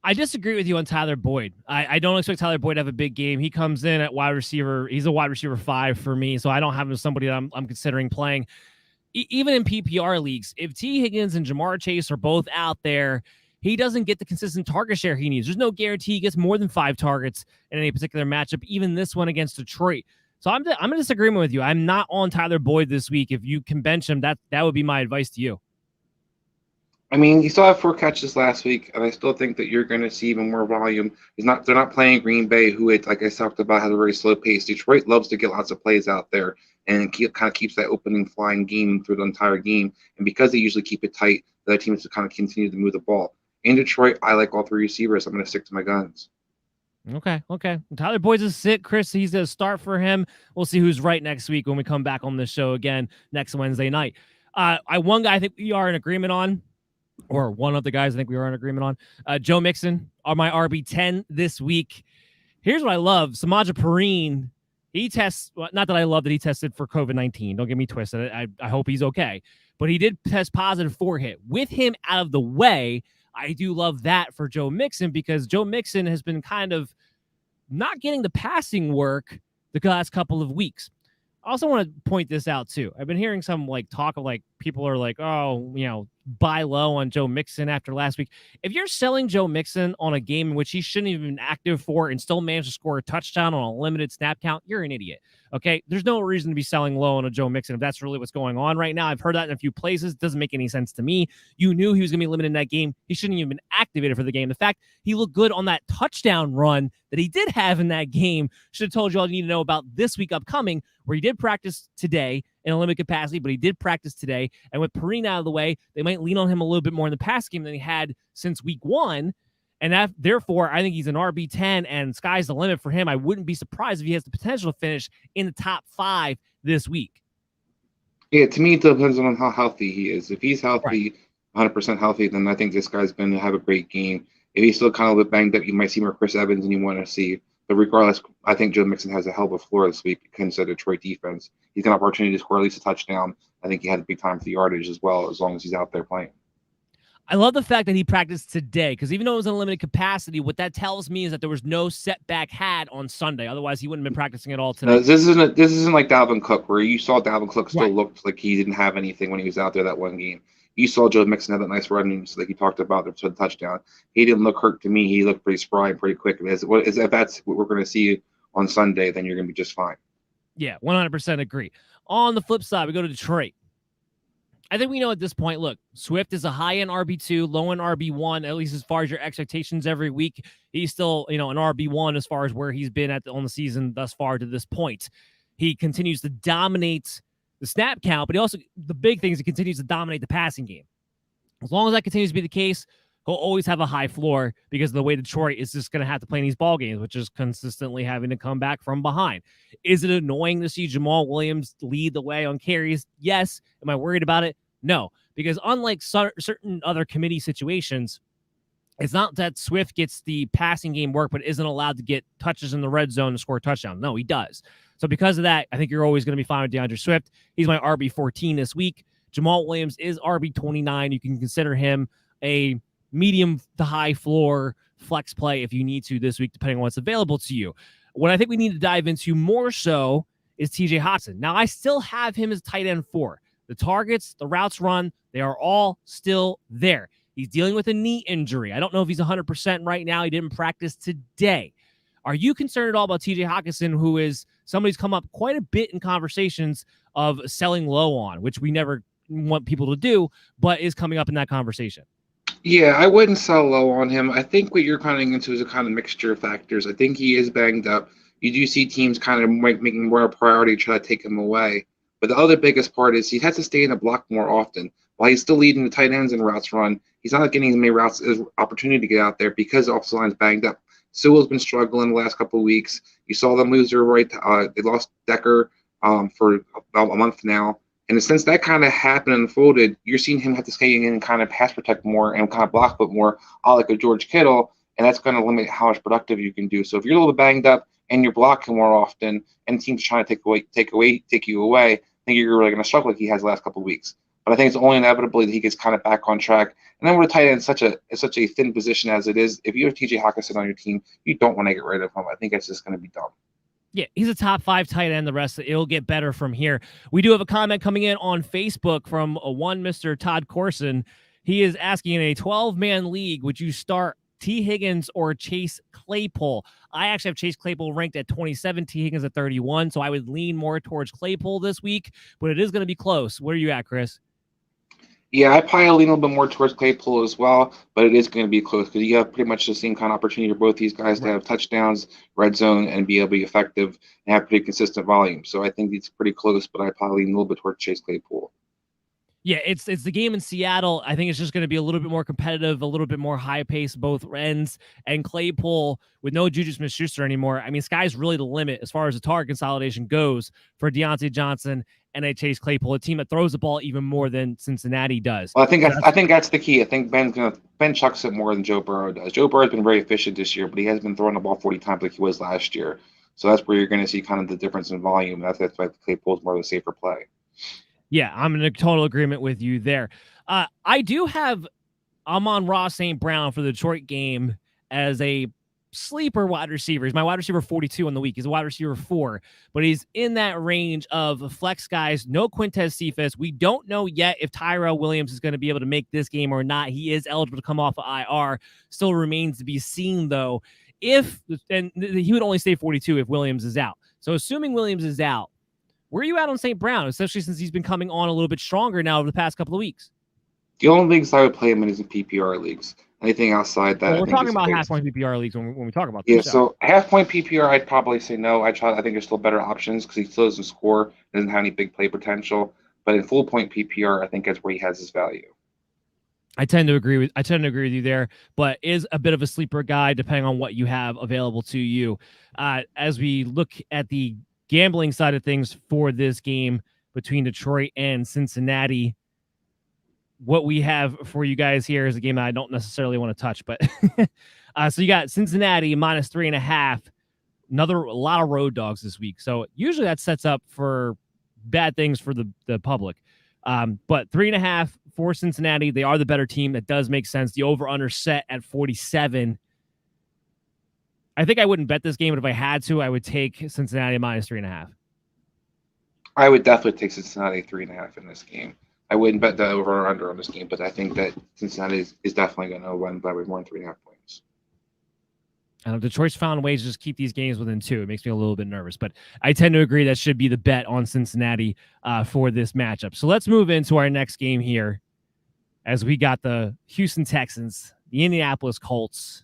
I disagree with you on Tyler Boyd. I don't expect Tyler Boyd to have a big game. He comes in at wide receiver. He's a wide receiver 5 for me, so I don't have him as somebody that I'm considering playing. Even in PPR leagues, if T. Higgins and Jamar Chase are both out there, he doesn't get the consistent target share he needs. There's no guarantee he gets more than 5 targets in any particular matchup, even this one against Detroit. So I'm in disagreement with you. I'm not on Tyler Boyd this week. If you can bench him, that would be my advice to you. I mean, he still had 4 catches last week, and I still think that you're going to see even more volume. They're not playing Green Bay, who, like I talked about, has a very slow pace. Detroit loves to get lots of plays out there, and kind of keeps that opening flying game through the entire game. And because they usually keep it tight, the other teams to kind of continue to move the ball. In Detroit, I like all 3 receivers. I'm going to stick to my guns. Okay. Tyler Boyd's a sit. Chris, he's going to start for him. We'll see who's right next week when we come back on this show again next Wednesday night. One guy I think we are in agreement on, or one of the guys I think we are in agreement on, Joe Mixon are my RB10 this week. Here's what I love. Samaje Perine, he tests, not that I love that he tested for COVID-19. Don't get me twisted. I hope he's okay. But he did test positive for it. With him out of the way, I do love that for Joe Mixon because Joe Mixon has been kind of not getting the passing work the last couple of weeks. I also want to point this out too. I've been hearing some talk of people are like, oh, buy low on Joe Mixon after last week. If you're selling Joe Mixon on a game in which he shouldn't have been active for and still managed to score a touchdown on a limited snap count, you're an idiot. Okay, there's no reason to be selling low on a Joe Mixon if that's really what's going on right now. I've heard that in a few places. It doesn't make any sense to me. You knew he was going to be limited in that game. He shouldn't even been activated for the game. The fact he looked good on that touchdown run that he did have in that game should have told you all you need to know about this week upcoming, where he did practice today in a limited capacity, but he did practice today. And with Perine out of the way, they might lean on him a little bit more in the pass game than he had since week 1. And therefore, I think he's an RB10 and sky's the limit for him. I wouldn't be surprised if he has the potential to finish in the top 5 this week. Yeah, to me, it depends on how healthy he is. If he's healthy, right, 100% healthy, then I think this guy's going to have a great game. If he's still kind of a bit banged up, you might see more Chris Evans than you want to see. But regardless, I think Joe Mixon has a hell of a floor this week against the Detroit defense. He's got an opportunity to score at least a touchdown. I think he had a big time for the yardage as well, as long as he's out there playing. I love the fact that he practiced today because even though it was in a limited capacity, what that tells me is that there was no setback had on Sunday. Otherwise, he wouldn't have been practicing at all today. This isn't like Dalvin Cook, where you saw Dalvin Cook still looked like he didn't have anything when he was out there that one game. You saw Joe Mixon have that nice run, like he talked about, the touchdown. He didn't look hurt to me. He looked pretty spry and pretty quick. If that's what we're going to see on Sunday, then you're going to be just fine. Yeah, 100% agree. On the flip side, we go to Detroit. I think we know at this point, look, Swift is a high-end RB2, low-end RB1, at least as far as your expectations every week. He's still, an RB1 as far as where he's been on the season thus far to this point. He continues to dominate the snap count, but the big thing is he continues to dominate the passing game. As long as that continues to be the case, he'll always have a high floor because of the way Detroit is just going to have to play in these ball games, which is consistently having to come back from behind. Is it annoying to see Jamal Williams lead the way on carries? Yes. Am I worried about it? No, because unlike certain other committee situations, it's not that Swift gets the passing game work but isn't allowed to get touches in the red zone to score a touchdown. No, he does. So because of that, I think you're always going to be fine with DeAndre Swift. He's my RB14 this week. Jamal Williams is RB29. You can consider him a medium to high floor flex play if you need to this week, depending on what's available to you. What I think we need to dive into more so is TJ Hockenson. Now, I still have him as tight end 4. The targets, the routes run, they are all still there. He's dealing with a knee injury. I don't know if he's 100% right now. He didn't practice today. Are you concerned at all about TJ Hockenson, who is somebody's come up quite a bit in conversations of selling low on, which we never want people to do, but is coming up in that conversation? Yeah, I wouldn't sell low on him. I think what you're coming into is a kind of mixture of factors. I think he is banged up. You do see teams kind of making more a priority to try to take him away. But the other biggest part is he has to stay in the block more often. While he's still leading the tight ends in routes run, he's not getting as many routes as opportunity to get out there because the offensive line's banged up. Sewell's been struggling the last couple of weeks. You saw them lose their right. They lost Decker for about a month now. And since that kind of happened and unfolded, you're seeing him have to stay in and kind of pass protect more and kind of block put more, like a George Kittle, and that's going to limit how much productive you can do. So if you're a little banged up and you're blocking more often, and teams trying to take you away, I think you're really going to struggle like he has the last couple of weeks. But I think it's only inevitably that he gets kind of back on track. And then with a tight end, such a thin position as it is, if you have TJ Hockenson on your team, you don't want to get rid of him. I think it's just going to be dumb. Yeah, he's a top 5 tight end. The rest, it'll get better from here. We do have a comment coming in on Facebook from one Mr. Todd Corson. He is asking, in a 12-man league, would you start T. Higgins or Chase Claypool? I actually have Chase Claypool ranked at 27, T. Higgins at 31, so I would lean more towards Claypool this week, but it is going to be close. Where are you at, Chris? Yeah, I probably lean a little bit more towards Claypool as well, but it is going to be close because you have pretty much the same kind of opportunity for both these guys to have touchdowns, red zone, and be able to be effective and have pretty consistent volume. So I think it's pretty close, but I probably lean a little bit towards Chase Claypool. Yeah, it's the game in Seattle. I think it's just going to be a little bit more competitive, a little bit more high pace both ends. And Claypool with no Juju Smith-Schuster anymore. I mean, sky's really the limit as far as the target consolidation goes for Deontay Johnson and a Chase Claypool, a team that throws the ball even more than Cincinnati does. Well, I think that's the key. I think Ben chucks it more than Joe Burrow does. Joe Burrow's been very efficient this year, but he hasn't been throwing the ball 40 times like he was last year. So that's where you're going to see kind of the difference in volume. That's why Claypool's more of a safer play. Yeah, I'm in a total agreement with you there. I do have Amon-Ra St. Brown for the Detroit game as a sleeper wide receiver. He's my wide receiver 42 on the week. He's a wide receiver 4, but he's in that range of flex guys. No Quintez Cephas. We don't know yet if Tyrell Williams is going to be able to make this game or not. He is eligible to come off of IR. Still remains to be seen, though. And he would only stay 42 if Williams is out. So assuming Williams is out, where are you at on St. Brown, especially since he's been coming on a little bit stronger now over the past couple of weeks? The only leagues I would play him in is in PPR leagues. Anything outside that, we're talking about half-point PPR leagues when we talk about this. Yeah, so half-point PPR, I'd probably say no. I think there's still better options because he still doesn't score, doesn't have any big play potential. But in full-point PPR, I think that's where he has his value. I tend to agree with you there, but is a bit of a sleeper guy depending on what you have available to you. As we look at the gambling side of things for this game between Detroit and Cincinnati, what we have for you guys here is a game that I don't necessarily want to touch, but so you got Cincinnati minus 3.5, a lot of road dogs this week. So usually that sets up for bad things for the public. But 3.5 for Cincinnati. They are the better team. That does make sense. The over-under set at 47. I think I wouldn't bet this game, but if I had to, I would take Cincinnati minus 3.5. I would definitely take Cincinnati 3.5 in this game. I wouldn't bet the over or under on this game, but I think that Cincinnati is definitely going to win by more than 3.5 points. And Detroit's found ways to just keep these games within 2. It makes me a little bit nervous, but I tend to agree that should be the bet on Cincinnati for this matchup. So let's move into our next game here as we got the Houston Texans, the Indianapolis Colts.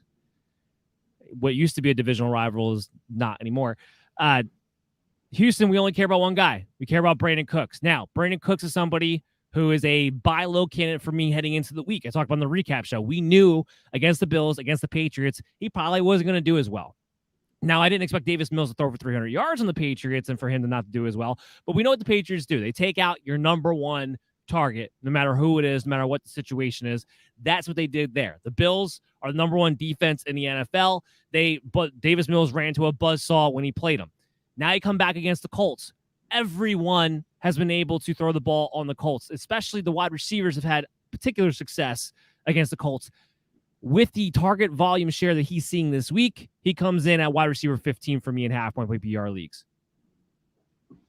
What used to be a divisional rival is not anymore. Houston, we only care about one guy. We care about Brandon Cooks. Now, Brandon Cooks is somebody who is a buy low candidate for me heading into the week. I talked about on the recap show. We knew against the Bills, against the Patriots, he probably wasn't going to do as well. Now, I didn't expect Davis Mills to throw for 300 yards on the Patriots and for him to not do as well, but we know what the Patriots do. They take out your number one target, no matter who it is, no matter what the situation is. That's what they did there. The Bills are the number one defense in the NFL. But Davis Mills ran to a buzzsaw when he played them. Now you come back against the Colts. Everyone has been able to throw the ball on the Colts, especially the wide receivers have had particular success against the Colts. With the target volume share that he's seeing this week, he comes in at wide receiver 15 for me in half-point PPR leagues.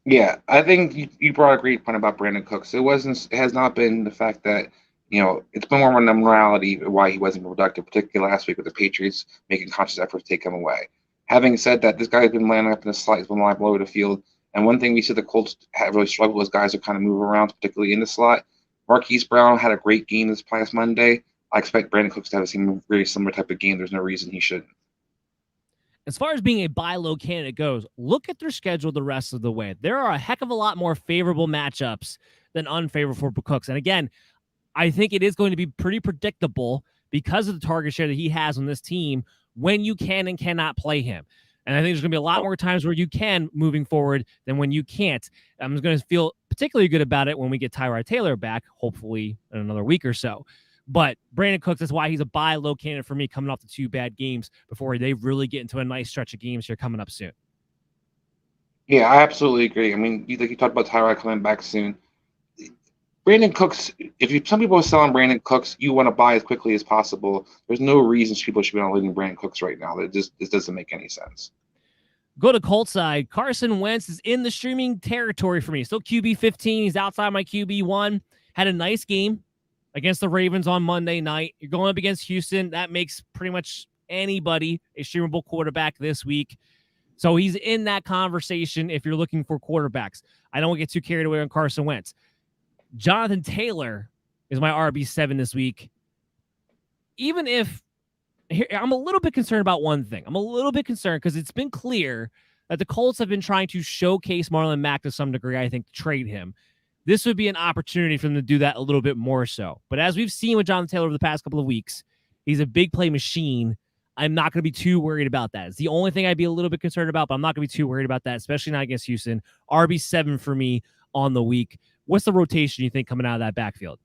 Yeah, I think you brought a great point about Brandon Cooks. It has not been the fact that, it's been more of a morality why he wasn't productive, particularly last week with the Patriots making conscious efforts to take him away. Having said that, this guy has been landing up in the slot, he's been lying below the field. And one thing we see the Colts have really struggled with guys who kind of move around, particularly in the slot. Marquise Brown had a great game this past Monday. I expect Brandon Cooks to have a very similar type of game. There's no reason he shouldn't. As far as being a buy low candidate goes, look at their schedule the rest of the way. There are a heck of a lot more favorable matchups than unfavorable for Cooks. And again, I think it is going to be pretty predictable because of the target share that he has on this team when you can and cannot play him. And I think there's going to be a lot more times where you can moving forward than when you can't. I'm going to feel particularly good about it when we get Tyrod Taylor back, hopefully in another week or so. But Brandon Cooks, that's why he's a buy low candidate for me coming off the 2 bad games before they really get into a nice stretch of games here coming up soon. Yeah, I absolutely agree. I mean, you talked about Tyrod coming back soon. Brandon Cooks, some people are selling Brandon Cooks, you want to buy as quickly as possible. There's no reason people should be unloading Brandon Cooks right now. This doesn't make any sense. Go to Colts side. Carson Wentz is in the streaming territory for me. Still QB 15. He's outside my QB 1. Had a nice game against the Ravens on Monday night. You're going up against Houston. That makes pretty much anybody a streamable quarterback this week. So he's in that conversation if you're looking for quarterbacks. I don't get too carried away on Carson Wentz. Jonathan Taylor is my RB7 this week. Even if I'm a little bit concerned about one thing. I'm a little bit concerned because it's been clear that the Colts have been trying to showcase Marlon Mack to some degree, I think, to trade him. this would be an opportunity for them to do that a little bit more so. But as we've seen with Jonathan Taylor over the past couple of weeks, he's a big play machine. I'm not going to be too worried about that. It's the only thing I'd be a little bit concerned about, but I'm not going to be too worried about that, especially not against Houston. RB7 for me on the week. What's the rotation you think coming out of that backfield?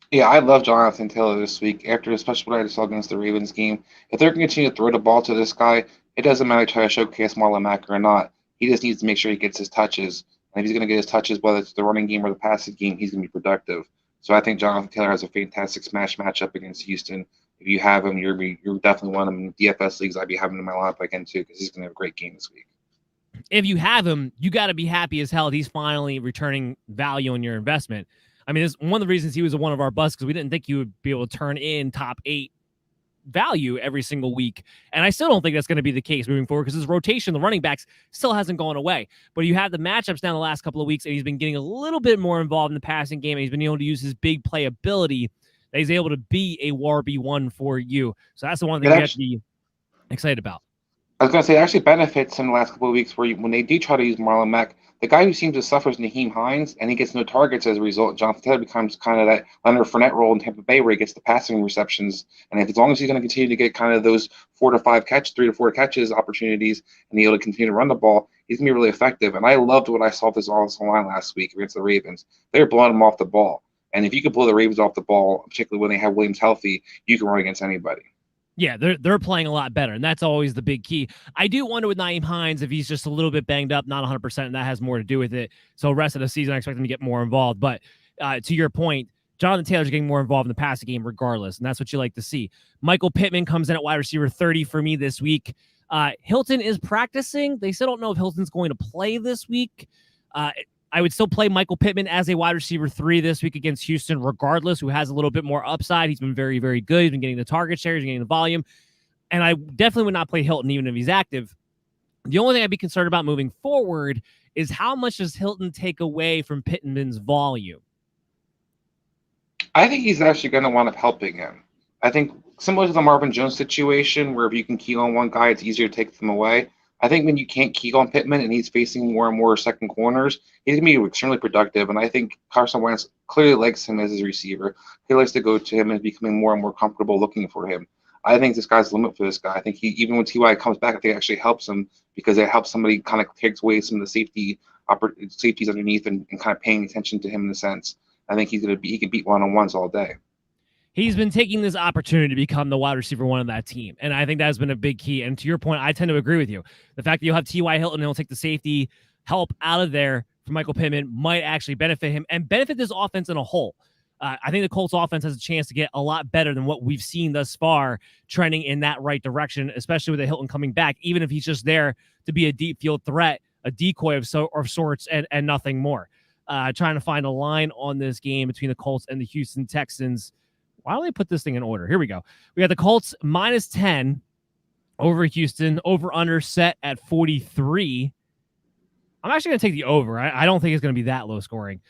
Yeah, I love Jonathan Taylor this week, after especially what I saw against the Ravens game. If they're going to continue to throw the ball to this guy, it doesn't matter try to showcase Marlon Mack or not. He just needs to make sure he gets his touches. And if he's going to get his touches, whether it's the running game or the passing game, he's going to be productive. So I think Jonathan Taylor has a fantastic smash matchup against Houston. If you have him, you're definitely one of them in DFS leagues. I'd be having him in my lineup again too, because he's going to have a great game this week. If you have him, you got to be happy as hell that he's finally returning value on your investment. I mean, it's one of the reasons he was one of our busts, because we didn't think he would be able to turn in top 8 value every single week. And I still don't think that's going to be the case moving forward, because his rotation, the running backs, still hasn't gone away. But you have the matchups down the last couple of weeks, and he's been getting a little bit more involved in the passing game, and he's been able to use his big play ability that he's able to be a RB1 for you. So that's the one thing you have to be excited about. I was going to say, it actually benefits in the last couple of weeks where when they do try to use Marlon Mack, the guy who seems to suffer is Nyheim Hines, and he gets no targets as a result. Jonathan Taylor becomes kind of that Leonard Fournette role in Tampa Bay where he gets the passing receptions. And as long as he's going to continue to get kind of those 3 to 4 catches opportunities and be able to continue to run the ball, he's going to be really effective. And I loved what I saw this offensive line last week against the Ravens. They were blowing them off the ball. And if you can blow the Ravens off the ball, particularly when they have Williams healthy, you can run against anybody. Yeah, they're playing a lot better, and that's always the big key. I do wonder with Nyheim Hines if he's just a little bit banged up, not 100%, and that has more to do with it. So the rest of the season, I expect him to get more involved. But to your point, Jonathan Taylor's getting more involved in the passing game regardless, and that's what you like to see. Michael Pittman comes in at wide receiver 30 for me this week. Hilton is practicing. They still don't know if Hilton's going to play this week. I would still play Michael Pittman as a wide receiver 3 this week against Houston, regardless, who has a little bit more upside. He's been very, very good. He's been getting the target share. He's getting the volume. And I definitely would not play Hilton even if he's active. The only thing I'd be concerned about moving forward is how much does Hilton take away from Pittman's volume? I think he's actually going to wind up helping him. I think similar to the Marvin Jones situation, where if you can key on one guy, it's easier to take them away. I think when you can't key on Pittman and he's facing more and more second corners, he's going to be extremely productive. And I think Carson Wentz clearly likes him as his receiver. He likes to go to him and becoming more and more comfortable looking for him. I think this guy's the limit for this guy. I think even when T.Y. comes back, I think it actually helps him, because it helps somebody kind of takes away some of the safeties underneath and kind of paying attention to him in a sense. I think he can beat one-on-ones all day. He's been taking this opportunity to become the wide receiver 1 of that team. And I think that's been a big key. And to your point, I tend to agree with you. The fact that you'll have T.Y. Hilton and he'll take the safety help out of there for Michael Pittman might actually benefit him and benefit this offense in a whole. I think the Colts offense has a chance to get a lot better than what we've seen thus far, trending in that right direction, especially with the Hilton coming back, even if he's just there to be a deep field threat, a decoy of sorts, and nothing more. Trying to find a line on this game between the Colts and the Houston Texans. Why don't they put this thing in order? Here we go. We got the Colts minus 10 over Houston, over under set at 43. I'm actually going to take the over. I don't think it's going to be that low scoring.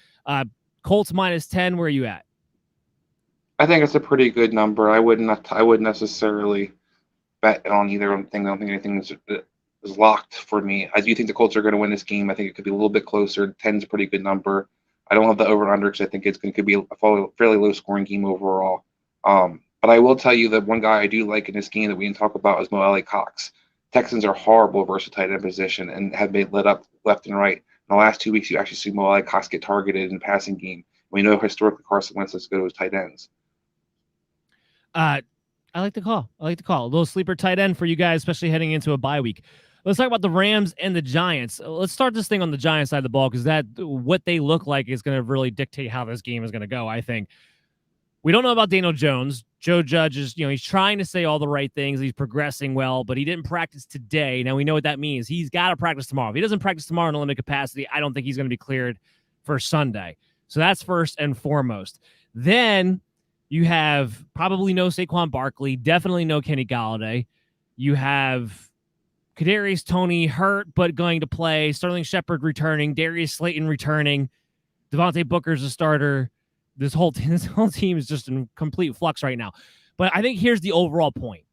Colts minus 10. Where are you at? I think it's a pretty good number. I wouldn't necessarily bet on either thing. I don't think anything is locked for me. I do think the Colts are going to win this game. I think it could be a little bit closer. 10 is a pretty good number. I don't have the over and under because I think could be a fairly low scoring game overall. But I will tell you that one guy I do like in this game that we can talk about is Mo Alley-Cox. Texans are horrible versus tight end position and have been lit up left and right. In the last 2 weeks, you actually see Mo Alley-Cox get targeted in the passing game. We know historically Carson Wentz is good with tight ends. I like the call. A little sleeper tight end for you guys, especially heading into a bye week. Let's talk about the Rams and the Giants. Let's start this thing on the Giants side of the ball, because what they look like is going to really dictate how this game is going to go, I think. We don't know about Daniel Jones. Joe Judge is, he's trying to say all the right things. He's progressing well, but he didn't practice today. Now we know what that means. He's got to practice tomorrow. If he doesn't practice tomorrow in a limited capacity, I don't think he's going to be cleared for Sunday. So that's first and foremost. Then you have probably no Saquon Barkley, definitely no Kenny Golladay. You have Kadarius Toney hurt, but going to play. Sterling Shepard returning. Darius Slayton returning. Devontae Booker's a starter. This whole team is just in complete flux right now. But I think here's the overall point.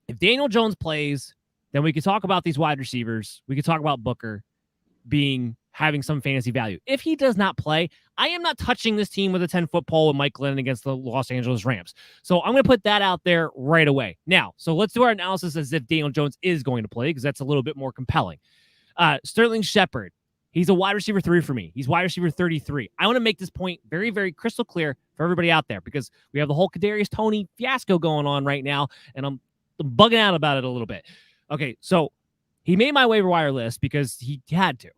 If Daniel Jones plays, then we could talk about these wide receivers. We could talk about Booker. having some fantasy value. If he does not play, I am not touching this team with a 10-foot pole with Mike Glennon against the Los Angeles Rams. So I'm going to put that out there right away. Now, so let's do our analysis as if Daniel Jones is going to play, because that's a little bit more compelling. Sterling Shepard, he's a wide receiver 3 for me. He's wide receiver 33. I want to make this point very, very crystal clear for everybody out there, because we have the whole Kadarius Toney fiasco going on right now, and I'm bugging out about it a little bit. Okay, so he made my waiver wire list because he had to.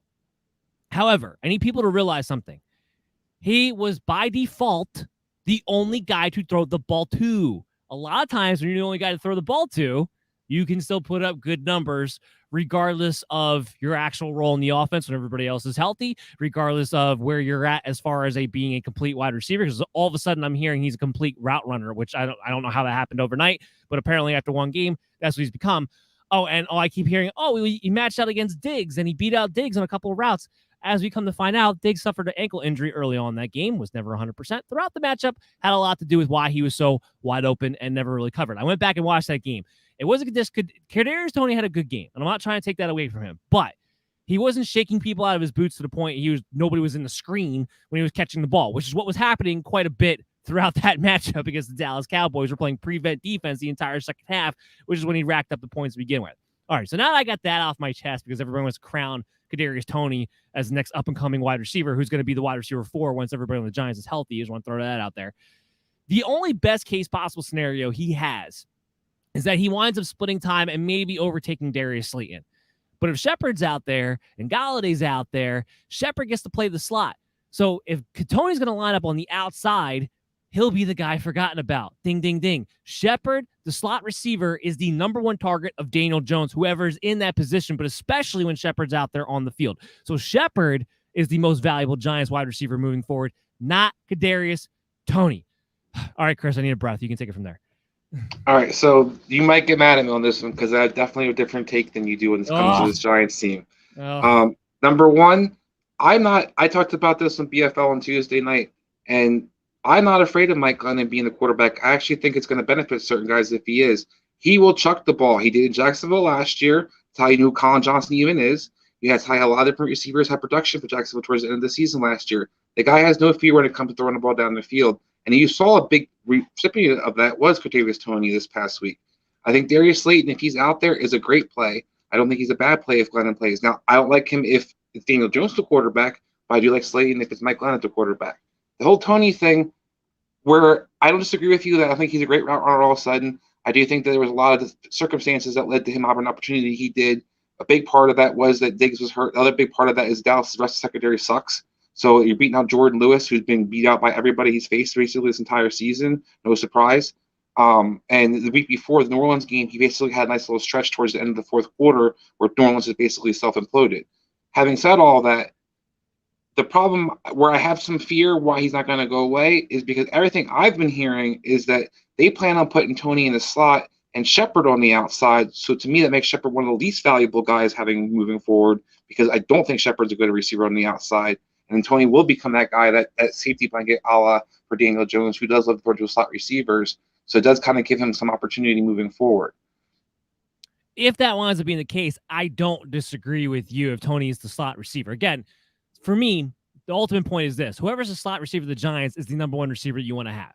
However, I need people to realize something. He was by default the only guy to throw the ball to. A lot of times when you're the only guy to throw the ball to, you can still put up good numbers regardless of your actual role in the offense when everybody else is healthy, regardless of where you're at as far as being a complete wide receiver. Because all of a sudden I'm hearing he's a complete route runner, which I don't know how that happened overnight, but apparently after one game, that's what he's become. I keep hearing, he matched out against Diggs and he beat out Diggs on a couple of routes. As we come to find out, Diggs suffered an ankle injury early on in that game, was never 100% throughout the matchup, had a lot to do with why he was so wide open and never really covered. I went back and watched that game. It wasn't just good. Kadarius Toney had a good game, and I'm not trying to take that away from him, but he wasn't shaking people out of his boots to the point nobody was in the screen when he was catching the ball, which is what was happening quite a bit throughout that matchup because the Dallas Cowboys were playing prevent defense the entire second half, which is when he racked up the points to begin with. All right, so now that I got that off my chest because everyone wants to crown Kadarius Toney as the next up-and-coming wide receiver who's going to be the wide receiver 4 once everybody on the Giants is healthy. I just want to throw that out there. The only best case possible scenario he has is that he winds up splitting time and maybe overtaking Darius Slayton. But if Shepard's out there and Galladay's out there, Shepard gets to play the slot. So if Tony's going to line up on the outside, he'll be the guy forgotten about. Ding, ding, ding. Shepard, the slot receiver, is the number 1 target of Daniel Jones, whoever's in that position, but especially when Shepard's out there on the field. So Shepard is the most valuable Giants wide receiver moving forward, not Kadarius Toney. All right, Chris, I need a breath. You can take it from there. All right, so you might get mad at me on this one because I have definitely a different take than you do when it comes to this Giants team. Number one, I talked about this on BFL on Tuesday night, and I'm not afraid of Mike Glennon being the quarterback. I actually think it's going to benefit certain guys if he is. He will chuck the ball. He did in Jacksonville last year. That's how you knew who Colin Johnson even is. That's how a lot of different receivers had production for Jacksonville towards the end of the season last year. The guy has no fear when it comes to throwing the ball down the field. And you saw a big recipient of that was Kadarius Toney this past week. I think Darius Slayton, if he's out there, is a great play. I don't think he's a bad play if Glennon plays. Now, I don't like him if it's Daniel Jones the quarterback, but I do like Slayton if it's Mike Glennon the quarterback. The whole Toney thing, where I don't disagree with you that I think he's a great route runner all of a sudden. I do think that there was a lot of circumstances that led to him having an opportunity he did. A big part of that was that Diggs was hurt. The other big part of that is Dallas' rest of secondary sucks. So you're beating out Jordan Lewis, who's been beat out by everybody he's faced basically this entire season. No surprise. And the week before the New Orleans game, he basically had a nice little stretch towards the end of the fourth quarter where New Orleans is basically self-imploded. Having said all that, the problem where I have some fear why he's not going to go away is because everything I've been hearing is that they plan on putting Toney in the slot and Shepard on the outside. So to me, that makes Shepard one of the least valuable guys moving forward because I don't think Shepard's a good receiver on the outside. And then Toney will become that guy, that safety blanket a la for Daniel Jones, who does love to throw to slot receivers. So it does kind of give him some opportunity moving forward. If that winds up being the case, I don't disagree with you if Toney is the slot receiver. Again, for me, the ultimate point is this. Whoever's the slot receiver of the Giants is the number 1 receiver you want to have.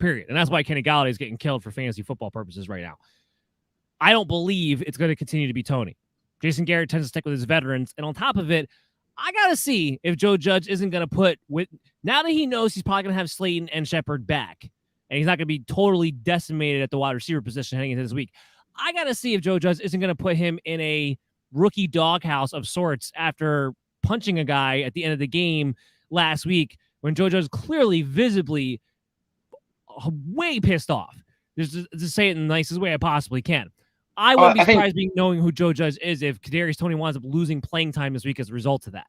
Period. And that's why Kenny Galladay is getting killed for fantasy football purposes right now. I don't believe it's going to continue to be Toney. Jason Garrett tends to stick with his veterans. And on top of it, I got to see if Joe Judge isn't going to now that he knows he's probably going to have Slayton and Shepard back, and he's not going to be totally decimated at the wide receiver position heading into this week. I got to see if Joe Judge isn't going to put him in a rookie doghouse of sorts after punching a guy at the end of the game last week when Joe Judge clearly, visibly, way pissed off. Just to say it in the nicest way I possibly can. I wouldn't be surprised knowing who Joe Judge is if Kadarius Toney winds up losing playing time this week as a result of that.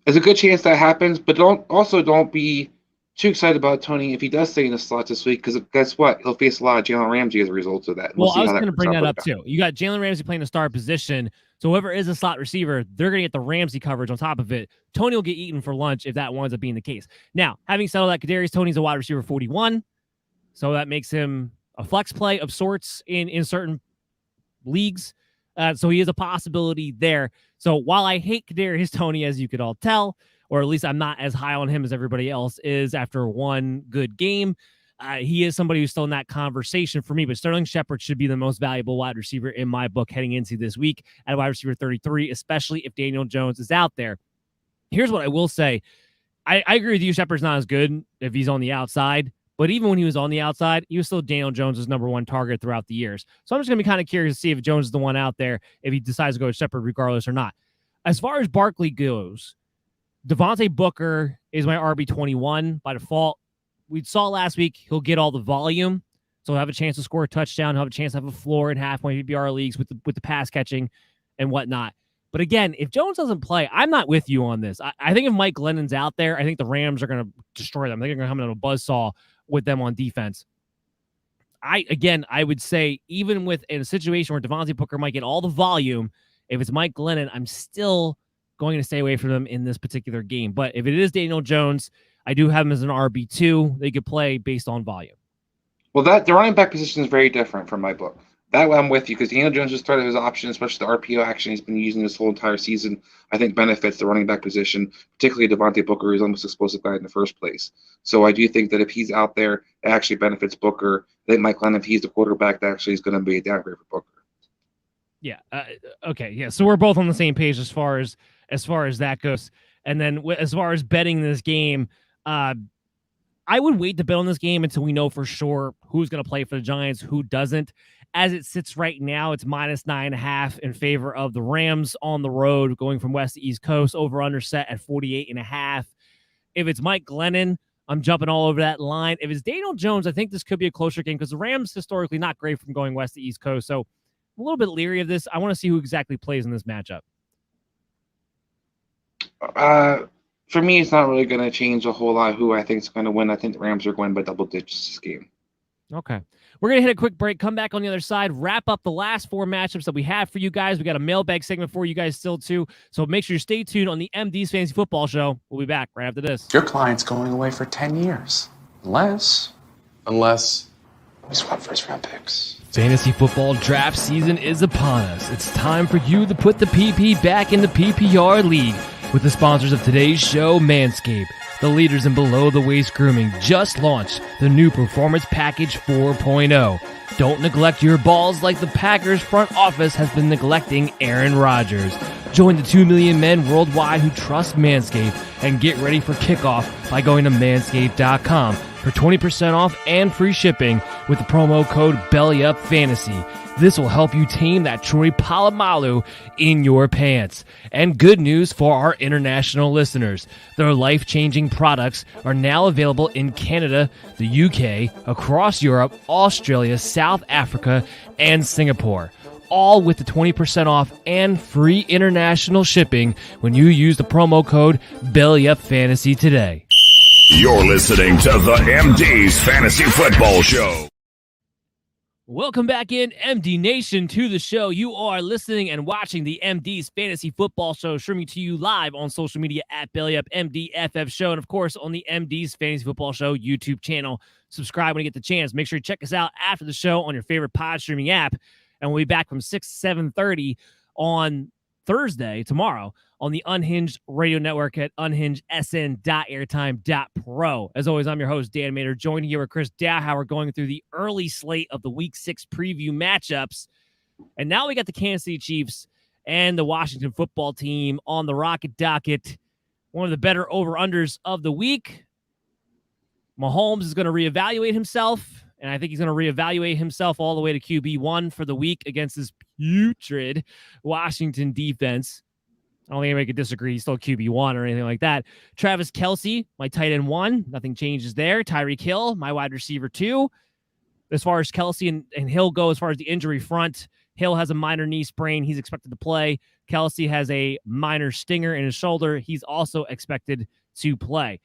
There's a good chance that happens, but don't be too excited about Toney if he does stay in the slot this week, because guess what? He'll face a lot of Jalen Ramsey as a result of that. Well, I was going to bring that up too. You got Jalen Ramsey playing the star position, so whoever is a slot receiver, they're going to get the Ramsey coverage on top of it. Toney will get eaten for lunch if that winds up being the case. Now, having said all that, Kadarius Toney's a wide receiver 41, so that makes him a flex play of sorts in certain leagues. So he is a possibility there. So while I hate Kadarius Toney, as you could all tell, or at least I'm not as high on him as everybody else is after one good game, he is somebody who's still in that conversation for me. But Sterling Shepard should be the most valuable wide receiver in my book heading into this week at wide receiver 33, especially if Daniel Jones is out there. Here's what I will say. I agree with you. Shepard's not as good if he's on the outside. But even when he was on the outside, he was still Daniel Jones' number one target throughout the years. So I'm just going to be kind of curious to see if Jones is the one out there, if he decides to go with Shepard regardless or not. As far as Barkley goes, Devontae Booker is my RB21 by default. We saw last week he'll get all the volume, so he'll have a chance to score a touchdown. He'll have a chance to have a floor in half-point PPR leagues with the pass catching and whatnot. But again, if Jones doesn't play, I'm not with you on this. I think if Mike Glennon's out there, I think the Rams are going to destroy them. I think they're going to come in a buzzsaw with them on defense. I would say even in a situation where Devontae Booker might get all the volume, if it's Mike Glennon, I'm still going to stay away from them in this particular game. But if it is Daniel Jones, I do have him as an RB2. They could play based on volume. Well, the running back position is very different from my book. That way I'm with you because Daniel Jones just started his option, especially the RPO action he's been using this whole entire season. I think benefits the running back position, particularly Devontae Booker, who's almost explosive guy in the first place. So I do think that if he's out there, it actually benefits Booker. I think Mike Glennon, if he's the quarterback, that actually is going to be a downgrade for Booker. Yeah. Okay. Yeah. So we're both on the same page as far as that goes. And then as far as betting this game, I would wait to bet on this game until we know for sure who's going to play for the Giants, who doesn't. As it sits right now, it's -9.5 in favor of the Rams on the road, going from west to east coast. Over under set at 48.5. If it's Mike Glennon, I'm jumping all over that line. If it's Daniel Jones, I think this could be a closer game because the Rams historically not great from going west to east coast. So I'm a little bit leery of this. I want to see who exactly plays in this matchup. For me, it's not really going to change a whole lot who I think is going to win. I think the Rams are going by double digits this game. Okay. We're going to hit a quick break, come back on the other side, wrap up the last four matchups that we have for you guys. We got a mailbag segment for you guys still, too. So make sure you stay tuned on the MD's Fantasy Football Show. We'll be back right after this. Your client's going away for 10 years. Unless we swap first-round picks. Fantasy football draft season is upon us. It's time for you to put the PP back in the PPR league with the sponsors of today's show, Manscaped. The leaders in below-the-waist grooming just launched the new Performance Package 4.0. Don't neglect your balls like the Packers front office has been neglecting Aaron Rodgers. Join the 2 million men worldwide who trust Manscaped and get ready for kickoff by going to manscaped.com for 20% off and free shipping with the promo code BELLYUPFANTASY. This will help you tame that Troy Polamalu in your pants. And good news for our international listeners. Their life-changing products are now available in Canada, the UK, across Europe, Australia, South Africa, and Singapore. All with the 20% off and free international shipping when you use the promo code BELLYUPFANTASY today. You're listening to the MD's Fantasy Football Show. Welcome back in, MD Nation, to the show. You are listening and watching the MD's Fantasy Football Show, streaming to you live on social media at BellyUpMDFF Show, and of course on the MD's Fantasy Football Show YouTube channel. Subscribe when you get the chance. Make sure you check us out after the show on your favorite pod streaming app, and we'll be back from 6 to 7:30 on Thursday, tomorrow, on the Unhinged Radio Network at unhingedsn.airtime.pro. As always, I'm your host, Dan Mader, joined here with Chris Dowhauer, going through the early slate of the Week 6 preview matchups. And now we got the Kansas City Chiefs and the Washington football team on the Rocket docket. One of the better over-unders of the week. Mahomes is going to reevaluate himself, and I think he's going to reevaluate himself all the way to QB1 for the week against this putrid Washington defense. I don't think anybody could disagree. He's still QB1 or anything like that. Travis Kelce, my tight end 1. Nothing changes there. Tyreek Hill, my wide receiver 2. As far as Kelce and Hill go, as far as the injury front, Hill has a minor knee sprain. He's expected to play. Kelce has a minor stinger in his shoulder. He's also expected to play.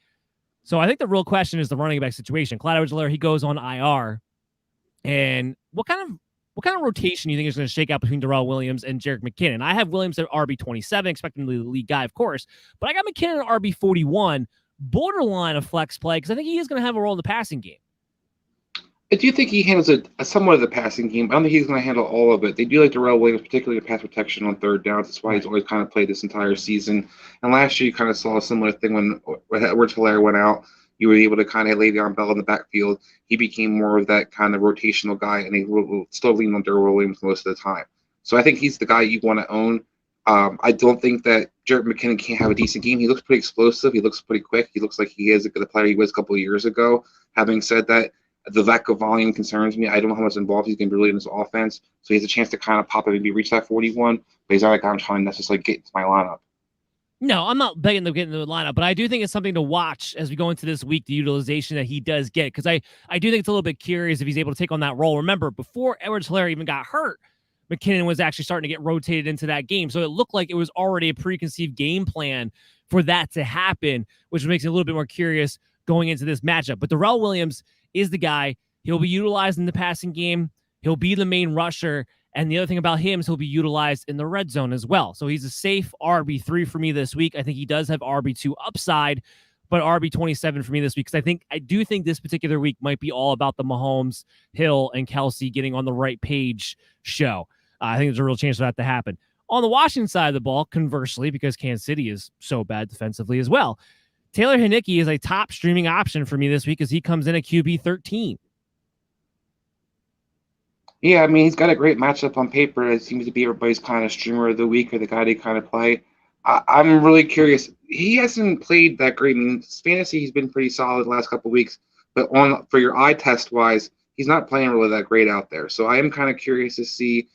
So I think the real question is the running back situation. Clyde Edwards-Helaire, he goes on IR. And what kind of rotation do you think is going to shake out between Darrell Williams and Jerick McKinnon? I have Williams at RB27, expecting to be the lead guy, of course. But I got McKinnon at RB41, borderline of flex play, because I think he is going to have a role in the passing game. I do think he handles a somewhat of the passing game. I don't think he's going to handle all of it. They do like Darrell Williams, particularly in pass protection on third downs. That's why he's always kind of played this entire season. And last year, you kind of saw a similar thing when Edwards-Helaire went out. You were able to kind of lay Le'Veon Bell in the backfield. He became more of that kind of rotational guy, and he will still lean on Darrell Williams most of the time. So I think he's the guy you want to own. I don't think that Jerick McKinnon can't have a decent game. He looks pretty explosive. He looks pretty quick. He looks like he is the player he was a couple of years ago. Having said that, the lack of volume concerns me. I don't know how much involved he's going to be really in his offense. So he has a chance to kind of pop up and maybe reach that 41, but he's not a guy I'm trying to necessarily get into my lineup. No, I'm not begging to get into the lineup, but I do think it's something to watch as we go into this week, the utilization that he does get, because I do think it's a little bit curious if he's able to take on that role. Remember, before Edwards-Helaire even got hurt, McKinnon was actually starting to get rotated into that game. So it looked like it was already a preconceived game plan for that to happen, which makes it a little bit more curious going into this matchup. But Darrell Williams is the guy. He'll be utilized in the passing game. He'll be the main rusher. And the other thing about him is he'll be utilized in the red zone as well. So he's a safe RB3 for me this week. I think he does have RB2 upside, but RB27 for me this week, because I do think this particular week might be all about the Mahomes, Hill, and Kelsey getting on the right page show. I think there's a real chance for that to happen. On the Washington side of the ball, conversely, because Kansas City is so bad defensively as well, Taylor Heinicke is a top streaming option for me this week as he comes in at QB 13. Yeah, I mean, he's got a great matchup on paper. It seems to be everybody's kind of streamer of the week or the guy they kind of play. I'm really curious. He hasn't played that great. I mean, fantasy, he's been pretty solid the last couple of weeks, but for your eye test wise, he's not playing really that great out there. So I am kind of curious to see,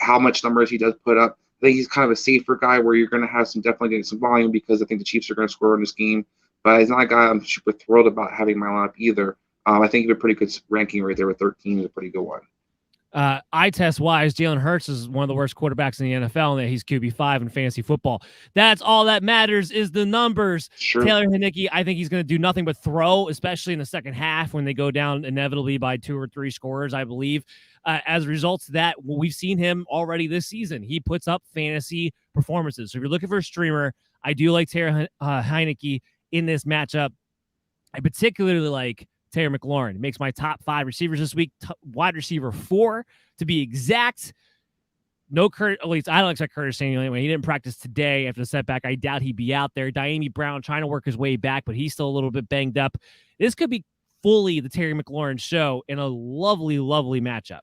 how much numbers he does put up. I think he's kind of a safer guy where you're going to have definitely getting some volume because I think the Chiefs are going to score in this game. But he's not a guy I'm super thrilled about having in my lineup either. I think he has a pretty good ranking right there with 13 is a pretty good one. Eye test wise, Jalen Hurts is one of the worst quarterbacks in the NFL, and that he's QB5 in fantasy football. That's all that matters is the numbers. Sure. Taylor Heinicke, I think he's going to do nothing but throw, especially in the second half when they go down inevitably by 2 or 3 scores, I believe. As a result of that, we've seen him already this season. He puts up fantasy performances. So if you're looking for a streamer, I do like Taylor Heinicke in this matchup. I particularly like Terry McLaurin. Makes my top 5 receivers this week, wide receiver 4 to be exact. No at least I don't expect Curtis Samuel anyway. He didn't practice today after the setback. I doubt he'd be out there. Diami Brown trying to work his way back, but he's still a little bit banged up. This could be fully the Terry McLaurin show in a lovely, lovely matchup.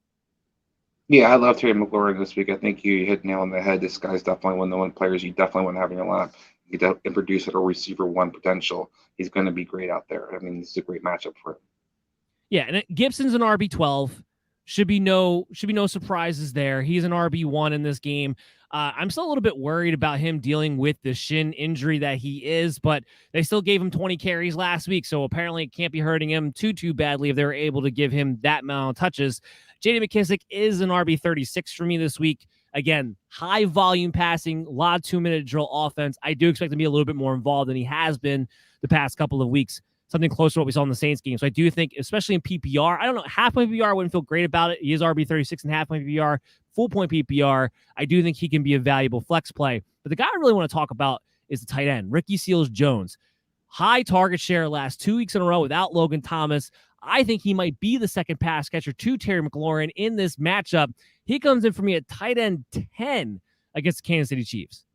Yeah, I love Terry McLaurin this week. I think you hit nail on the head. This guy's definitely one of the players you definitely want to have in your lineup. He can produce at a receiver 1 potential. He's going to be great out there. I mean, this is a great matchup for him. Yeah, and Gibson's an RB12. Should be no surprises there. He's an RB1 in this game. I'm still a little bit worried about him dealing with the shin injury that he is, but they still gave him 20 carries last week, so apparently it can't be hurting him too badly if they're able to give him that amount of touches. J.D. McKissic is an RB36 for me this week. Again, high volume passing, a lot of 2-minute drill offense. I do expect him to be a little bit more involved than he has been the past couple of weeks. Something close to what we saw in the Saints game. So I do think, especially in PPR, I don't know, half point PPR, I wouldn't feel great about it. He is RB36 and half point PPR, full point PPR. I do think he can be a valuable flex play. But the guy I really want to talk about is the tight end, Ricky Seals-Jones. High target share last 2 weeks in a row without Logan Thomas. I think he might be the second pass catcher to Terry McLaurin in this matchup. He comes in for me at tight end 10 against the Kansas City Chiefs.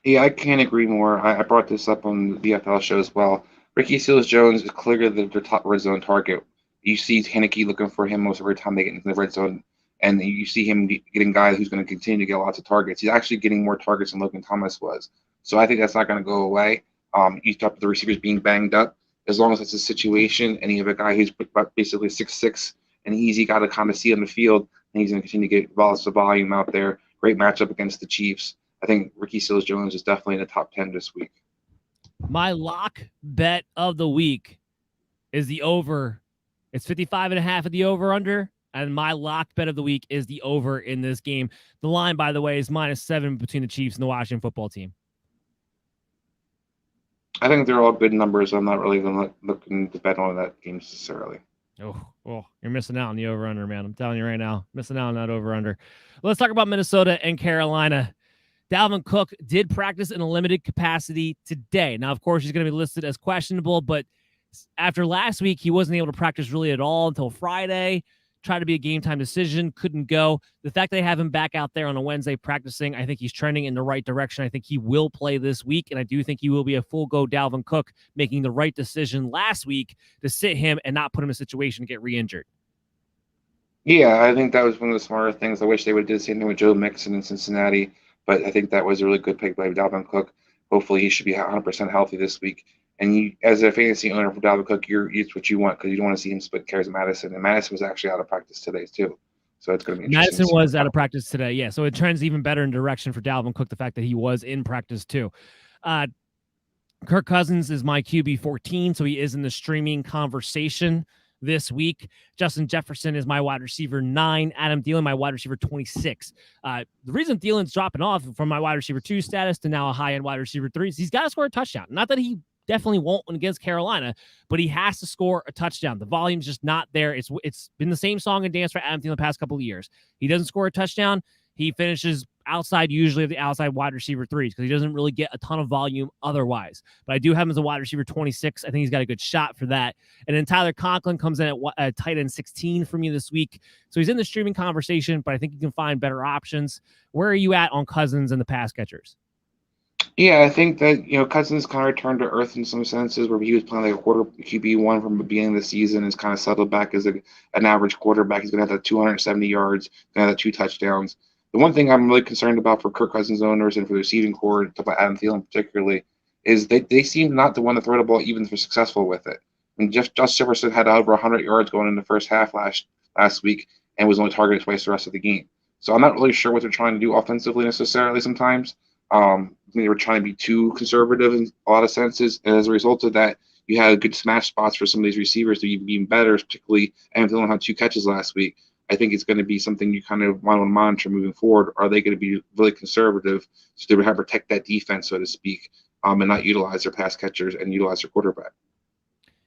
Yeah, I can't agree more. I brought this up on the VFL show as well. Ricky Seals-Jones is clearly their top red zone target. You see Heinicke looking for him most every time they get into the red zone, and you see him getting guys who's going to continue to get lots of targets. He's actually getting more targets than Logan Thomas was. So I think that's not going to go away. You talk about the receivers being banged up. As long as it's a situation and you have a guy who's basically 6'6", an easy guy to kind of see on the field, and he's going to continue to get lots of volume out there. Great matchup against the Chiefs. I think Ricky Seals-Jones is definitely in the top 10 this week. My lock bet of the week is the over. It's 55.5 at the over-under, and my lock bet of the week is the over in this game. The line, by the way, is -7 between the Chiefs and the Washington football team. I think they're all good numbers. I'm not really looking to bet on that game necessarily. Oh, you're missing out on the over-under, man. I'm telling you right now, missing out on that over-under. Let's talk about Minnesota and Carolina. Dalvin Cook did practice in a limited capacity today. Now, of course, he's going to be listed as questionable, but After last week, he wasn't able to practice really at all until Friday. Tried to be a game time decision, couldn't go. The fact they have him back out there on a Wednesday practicing, I think he's trending in the right direction. I think he will play this week, and I do think he will be a full go Dalvin Cook, making the right decision last week to sit him and not put him in a situation to get re-injured. Yeah, I think that was one of the smarter things. I wish they would do the same thing with Joe Mixon in Cincinnati, but I think that was a really good pick by Dalvin Cook. Hopefully, he should be 100% healthy this week. And you, as a fantasy owner for Dalvin Cook, it's what you want because you don't want to see him split carries with Madison. And Madison was actually out of practice today too, so it's going to be interesting. Madison was out of practice today, yeah. So it trends even better in direction for Dalvin Cook. The fact that he was in practice too. Kirk Cousins is my QB 14, so he is in the streaming conversation this week. Justin Jefferson is my wide receiver 9. Adam Thielen, my wide receiver 26. The reason Thielen's dropping off from my wide receiver 2 status to now a high-end wide receiver 3 is he's got to score a touchdown. Not that he definitely won't against Carolina, but he has to score a touchdown. The volume's just not there. It's been the same song and dance for Adam Thielen the past couple of years. He doesn't score a touchdown. He finishes outside, usually of the outside wide receiver 3s, because he doesn't really get a ton of volume otherwise. But I do have him as a wide receiver 26. I think he's got a good shot for that. And then Tyler Conklin comes in at tight end 16 for me this week. So he's in the streaming conversation, but I think you can find better options. Where are you at on Cousins and the pass catchers? Yeah, I think that, Cousins kind of returned to earth in some senses where he was playing like a quarter QB1 from the beginning of the season, is kind of settled back as an average quarterback. He's going to have that 270 yards, going to have that 2 touchdowns. The one thing I'm really concerned about for Kirk Cousins owners and for the receiving core, talk about Adam Thielen particularly, is they seem not to want to throw the ball even if they're successful with it. And Josh Jefferson had over 100 yards going in the first half last week and was only targeted twice the rest of the game. So I'm not really sure what they're trying to do offensively necessarily sometimes. They were trying to be too conservative in a lot of senses, and as a result of that, you had good smash spots for some of these receivers to be even better, particularly Adam Thielen had 2 catches last week. I think it's going to be something you kind of want to monitor moving forward. Are they going to be really conservative so they would have to protect that defense, so to speak, and not utilize their pass catchers and utilize their quarterback?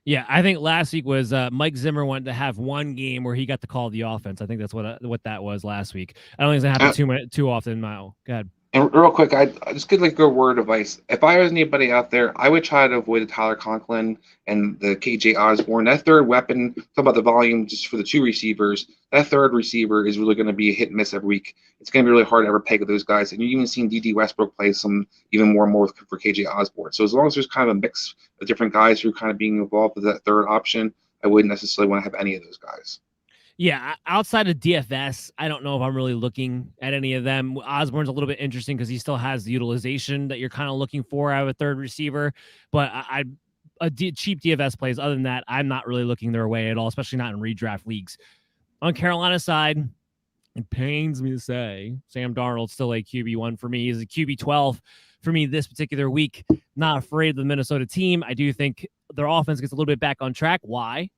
Yeah, I think last week was Mike Zimmer wanted to have one game where he got to call the offense. I think that's what that was last week. I don't think it's going to happen too often, Mile. Go ahead. And real quick, I just get like a word of advice. If I was anybody out there, I would try to avoid the Tyler Conklin and the KJ Osborne. That third weapon, talk about the volume just for the 2 receivers, that third receiver is really going to be a hit and miss every week. It's going to be really hard to ever peg with those guys. And you've even seen D.D. Westbrook play some even more and more for KJ Osborne. So as long as there's kind of a mix of different guys who are kind of being involved with that third option, I wouldn't necessarily want to have any of those guys. Yeah, outside of DFS, I don't know if I'm really looking at any of them. Osborne's a little bit interesting because he still has the utilization that you're kind of looking for out of a third receiver. But cheap DFS plays, other than that, I'm not really looking their way at all, especially not in redraft leagues. On Carolina's side, it pains me to say, Sam Darnold's still a QB1 for me. He's a QB12 for me this particular week. Not afraid of the Minnesota team. I do think their offense gets a little bit back on track. Why?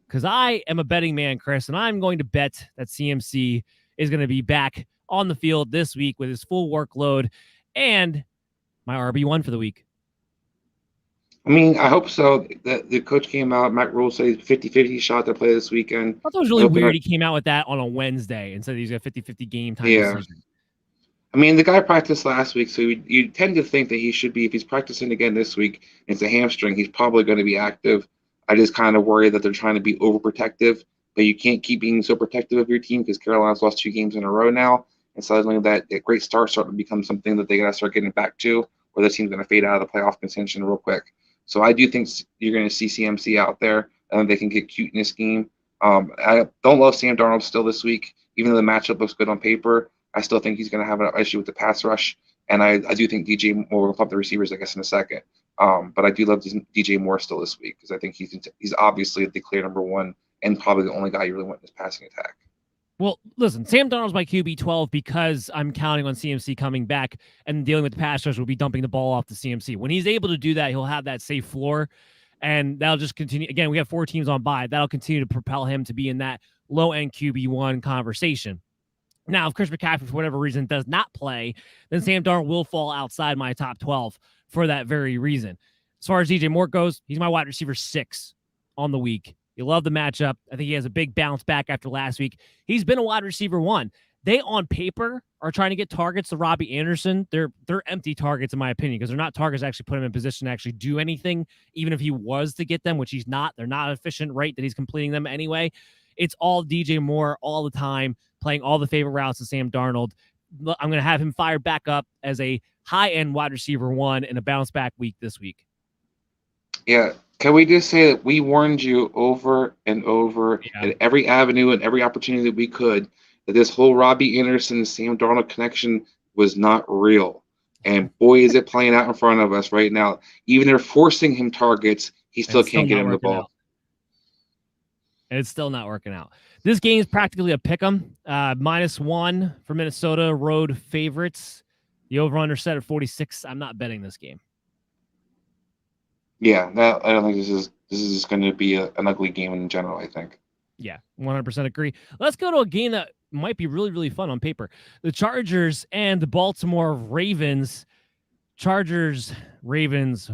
Because I am a betting man, Chris, and I'm going to bet that CMC is going to be back on the field this week with his full workload and my RB1 for the week. I mean, I hope so. The coach came out, Matt Rule said he's 50-50 shot to play this weekend. I thought it was really weird he came out with that on a Wednesday and said he's got 50-50 game time decision. I mean, the guy practiced last week, so you tend to think that he should be, if he's practicing again this week, it's a hamstring, he's probably going to be active. I just kind of worry that they're trying to be overprotective, but you can't keep being so protective of your team because Carolina's lost 2 games in a row now, and suddenly that great start starting to become something that they got to start getting back to, or the team's going to fade out of the playoff contention real quick. So I do think you're going to see CMC out there, and they can get cute in this game. I don't love Sam Darnold still this week, even though the matchup looks good on paper. I still think he's going to have an issue with the pass rush, and I do think DJ Moore will pump the receivers, I guess, in a second. But I do love DJ Moore still this week because I think he's obviously the clear number 1 and probably the only guy you really want in this passing attack. Well, listen, Sam Darnold's my QB12 because I'm counting on CMC coming back and dealing with the pass rush will be dumping the ball off to CMC. When he's able to do that, he'll have that safe floor, and that'll just continue. Again, we have 4 teams on bye. That'll continue to propel him to be in that low-end QB1 conversation. Now, if Chris McCaffrey, for whatever reason, does not play, then Sam Darnold will fall outside my top 12 for that very reason. As far as DJ Moore goes, he's my wide receiver 6 on the week. You love the matchup. I think he has a big bounce back after last week. He's been a wide receiver 1. they on paper are trying to get targets to Robbie Anderson. They're empty targets in my opinion, because they're not targets that actually put him in position to actually do anything, even if he was to get them, which he's not. They're not efficient rate that he's completing them anyway. It's all DJ Moore all the time, playing all the favorite routes to Sam Darnold. I'm going to have him fired back up as a high-end wide receiver 1 in a bounce-back week this week. Yeah. Can we just say that we warned you over and over at every avenue and every opportunity that we could that this whole Robbie Anderson Sam Darnold connection was not real. And boy, is it playing out in front of us right now. Even they're forcing him targets, he still can't get him the ball. And it's still not working out. This game is practically a pick'em. -1 for Minnesota, road favorites. The over-under set at 46. I'm not betting this game. Yeah, I don't think this is just going to be an ugly game in general, I think. Yeah, 100% agree. Let's go to a game that might be really, really fun on paper. The Chargers and the Baltimore Ravens. Chargers, Ravens,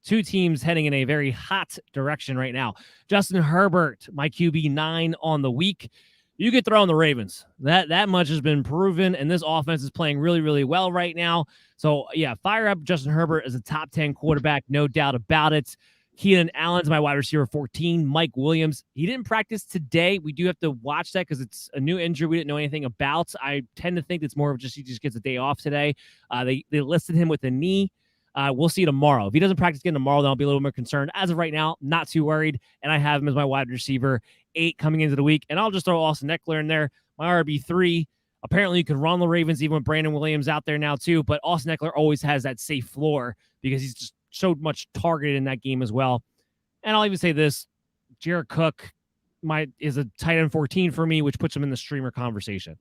two teams heading in a very hot direction right now. Justin Herbert, my QB9 on the week. You could throw on the Ravens. That much has been proven, and this offense is playing really, really well right now. So, yeah, fire up Justin Herbert as a top 10 quarterback, no doubt about it. Keenan Allen's my wide receiver 14. Mike Williams, he didn't practice today. We do have to watch that because it's a new injury we didn't know anything about. I tend to think it's more of just he just gets a day off today. They listed him with a knee. We'll see tomorrow. If he doesn't practice again tomorrow, then I'll be a little more concerned. As of right now, not too worried, and I have him as my wide receiver 8 coming into the week. And I'll just throw Austin Eckler in there, my RB3. Apparently, you can run the Ravens even with Brandon Williams out there now too, but Austin Eckler always has that safe floor because he's just showed much target in that game as well. And I'll even say this, Jared Cook is a tight end 14 for me, which puts him in the streamer conversation.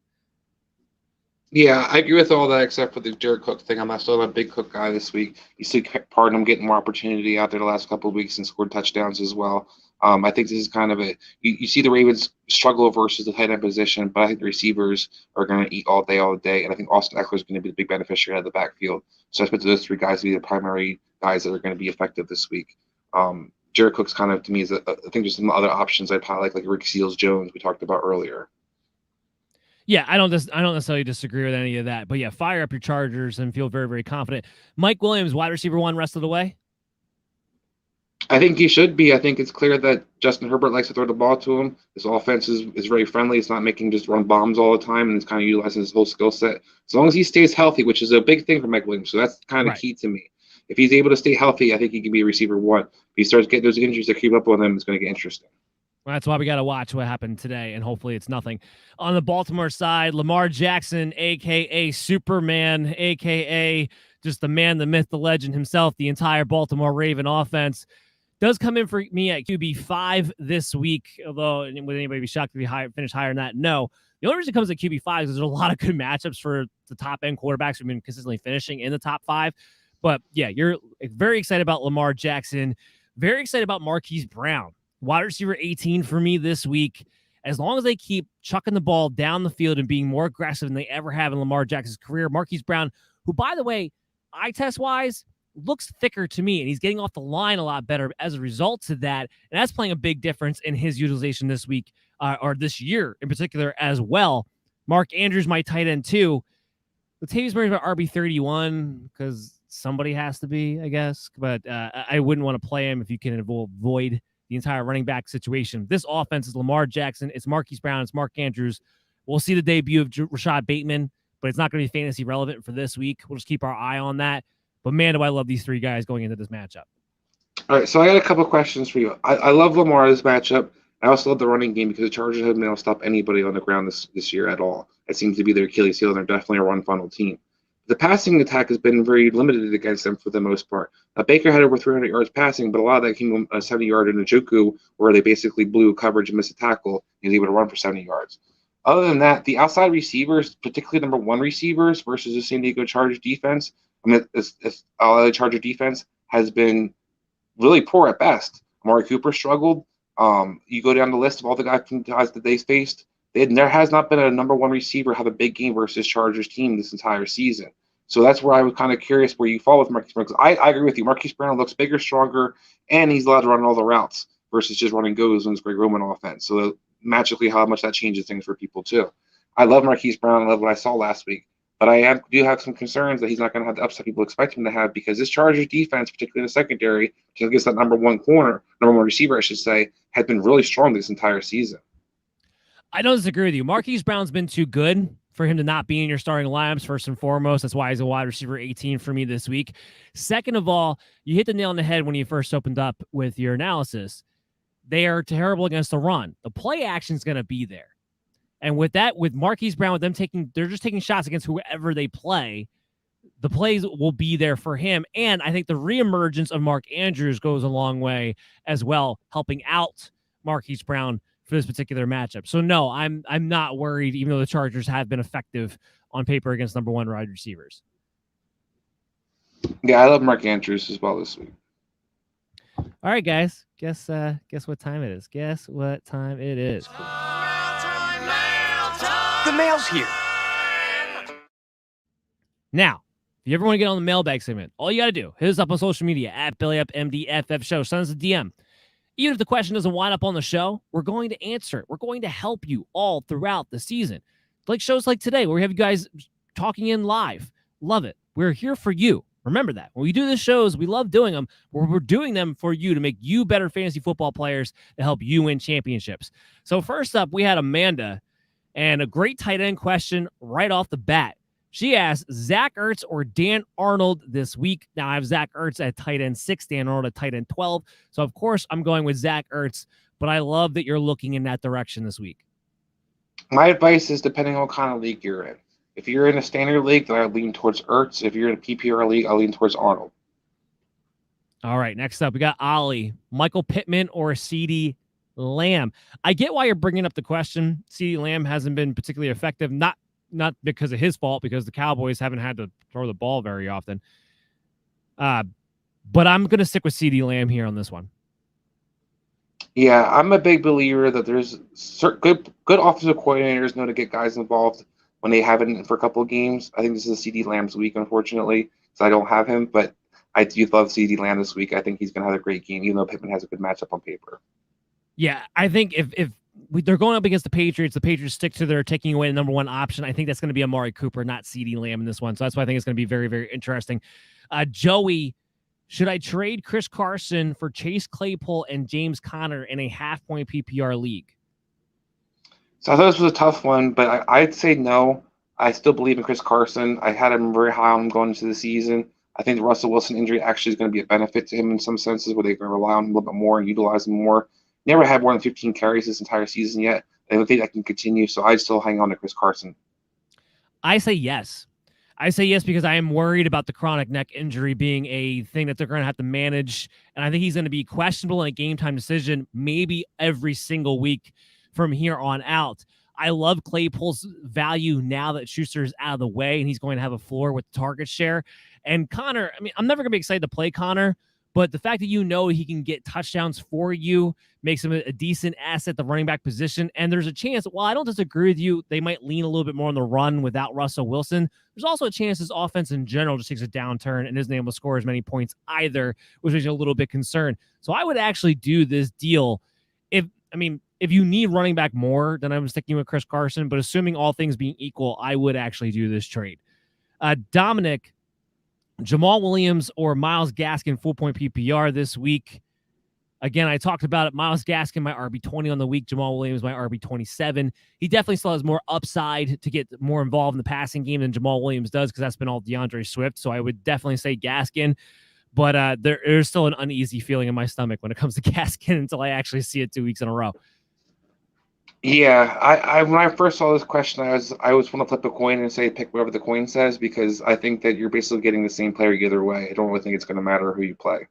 Yeah, I agree with all that except for the Jared Cook thing. I'm still a big Cook guy this week. You see Pardon getting more opportunity out there the last couple of weeks and scored touchdowns as well. I think this is kind of you see the Ravens struggle versus the tight end position, but I think the receivers are going to eat all day, and I think Austin Eckler is going to be the big beneficiary of the backfield. So I expect those 3 guys to be the primary guys that are going to be effective this week. Jared Cook's kind of, to me, I think there's some other options I'd probably like Rick Seals-Jones we talked about earlier. Yeah, I don't necessarily disagree with any of that. But yeah, fire up your Chargers and feel very, very confident. Mike Williams, wide receiver 1 rest of the way? I think he should be. I think it's clear that Justin Herbert likes to throw the ball to him. His offense is very friendly. It's not making just run bombs all the time, and it's kind of utilizing his whole skill set. As long as he stays healthy, which is a big thing for Mike Williams. So that's kind of key to me. If he's able to stay healthy, I think he can be a receiver 1. If he starts getting those injuries that creep up on him, it's going to get interesting. Well, that's why we got to watch what happened today, and hopefully it's nothing. On the Baltimore side, Lamar Jackson, a.k.a. Superman, a.k.a. just the man, the myth, the legend himself, the entire Baltimore Raven offense, does come in for me at QB5 this week, although would anybody be shocked if he finish higher than that? No. The only reason it comes at QB5 is there's a lot of good matchups for the top-end quarterbacks who've been consistently finishing in the top 5. But, yeah, you're very excited about Lamar Jackson, very excited about Marquise Brown. Wide receiver 18 for me this week. As long as they keep chucking the ball down the field and being more aggressive than they ever have in Lamar Jackson's career, Marquise Brown, who, by the way, eye test-wise, looks thicker to me, and he's getting off the line a lot better as a result to that, and that's playing a big difference in his utilization this week, or this year in particular as well. Mark Andrews, my tight end, too. Latavius Murray's my RB31 because somebody has to be, I guess, but I wouldn't want to play him if you can avoid the entire running back situation. This offense is Lamar Jackson. It's Marquise Brown. It's Mark Andrews. We'll see the debut of Rashad Bateman, but it's not going to be fantasy relevant for this week. We'll just keep our eye on that. But, man, do I love these 3 guys going into this matchup. All right, so I got a couple questions for you. I love Lamar's matchup. I also love the running game because the Chargers haven't been able to stop anybody on the ground this year at all. It seems to be their Achilles heel, and they're definitely a run-funnel team. The passing attack has been very limited against them for the most part. Baker had over 300 yards passing, but a lot of that came from a 70-yard in Njoku, where they basically blew coverage and missed a tackle, and he was able to run for 70 yards. Other than that, the outside receivers, particularly number 1 receivers versus the San Diego Chargers defense, the Charger defense has been really poor at best. Amari Cooper struggled. You go down the list of all the guys that they faced, there has not been a number 1 receiver have a big game versus Chargers team this entire season. So that's where I was kind of curious where you fall with Marquise Brown. I agree with you. Marquise Brown looks bigger, stronger, and he's allowed to run all the routes versus just running goes on his Greg Roman offense. So magically how much that changes things for people too. I love Marquise Brown. I love what I saw last week. But do have some concerns that he's not going to have the upside people expect him to have because this Chargers defense, particularly in the secondary, just against that number one receiver, I should say, has been really strong this entire season. I don't disagree with you. Marquise Brown's been too good for him to not be in your starting lineups, first and foremost. That's why he's a wide receiver 18 for me this week. Second of all, you hit the nail on the head when you first opened up with your analysis. They are terrible against the run. The play action is going to be there. And with that, with Marquise Brown, with them they're just taking shots against whoever they play. The plays will be there for him. And I think the reemergence of Mark Andrews goes a long way as well, helping out Marquise Brown for this particular matchup. So no, I'm not worried, even though the Chargers have been effective on paper against number one wide receivers. Yeah, I love Mark Andrews as well this week. All right, guys. Guess what time it is. Guess what time it is. The mail's here. Now, if you ever want to get on the mailbag segment, all you got to do, hit us up on social media at BellyUpMDFF Show. Send us a DM. Even if the question doesn't wind up on the show, we're going to answer it. We're going to help you all throughout the season. Like shows like today, where we have you guys talking in live. Love it. We're here for you. Remember that. When we do these shows, we love doing them. We're doing them for you to make you better fantasy football players to help you win championships. So first up, we had Amanda, and a great tight end question right off the bat. She asked, Zach Ertz or Dan Arnold this week? Now, I have Zach Ertz at tight end 6, Dan Arnold at tight end 12. So, of course, I'm going with Zach Ertz, but I love that you're looking in that direction this week. My advice is depending on what kind of league you're in. If you're in a standard league, then I lean towards Ertz. If you're in a PPR league, I lean towards Arnold. All right, next up, we got Ollie. Michael Pittman or CeeDee Lamb? I get why you're bringing up the question. CeeDee Lamb hasn't been particularly effective, not because of his fault, because the Cowboys haven't had to throw the ball very often. But I'm going to stick with CeeDee Lamb here on this one. Yeah, I'm a big believer that there's good offensive coordinators know to get guys involved when they haven't for a couple of games. I think this is CeeDee Lamb's week, unfortunately, so I don't have him. But I do love CeeDee Lamb this week. I think he's going to have a great game, even though Pittman has a good matchup on paper. Yeah, I think if they're going up against the Patriots stick to their taking away the number one option. I think that's going to be Amari Cooper, not CeeDee Lamb in this one. So that's why I think it's going to be very, very interesting. Joey, should I trade Chris Carson for Chase Claypool and James Conner in a half-point PPR league? So I thought this was a tough one, but I'd say no. I still believe in Chris Carson. I had him very high on him going into the season. I think the Russell Wilson injury actually is going to be a benefit to him in some senses where they're going to rely on him a little bit more and utilize him more. Never had more than 15 carries this entire season yet. I don't think that can continue, so I'd still hang on to Chris Carson. I say yes. I say yes because I am worried about the chronic neck injury being a thing that they're going to have to manage, and I think he's going to be questionable in a game-time decision maybe every single week from here on out. I love Claypool's value now that Schuster is out of the way, and he's going to have a floor with the target share. And Connor, I mean, I'm never going to be excited to play Connor, but the fact that he can get touchdowns for you makes him a decent asset at the running back position. And there's a chance, while I don't disagree with you, they might lean a little bit more on the run without Russell Wilson. There's also a chance his offense in general just takes a downturn and isn't able to score as many points either, which is a little bit concerned. So I would actually do this deal if you need running back more, then I'm sticking with Chris Carson. But assuming all things being equal, I would actually do this trade. Dominic, Jamal Williams or Myles Gaskin full point PPR this week. Again, I talked about it. Myles Gaskin, my RB20 on the week. Jamal Williams, my RB27. He definitely still has more upside to get more involved in the passing game than Jamal Williams does because that's been all DeAndre Swift. So I would definitely say Gaskin. But there's still an uneasy feeling in my stomach when it comes to Gaskin until I actually see it 2 weeks in a row. Yeah, I when I first saw this question, I was want to flip a coin and say pick whatever the coin says because I think that you're basically getting the same player either way. I don't really think it's going to matter who you play.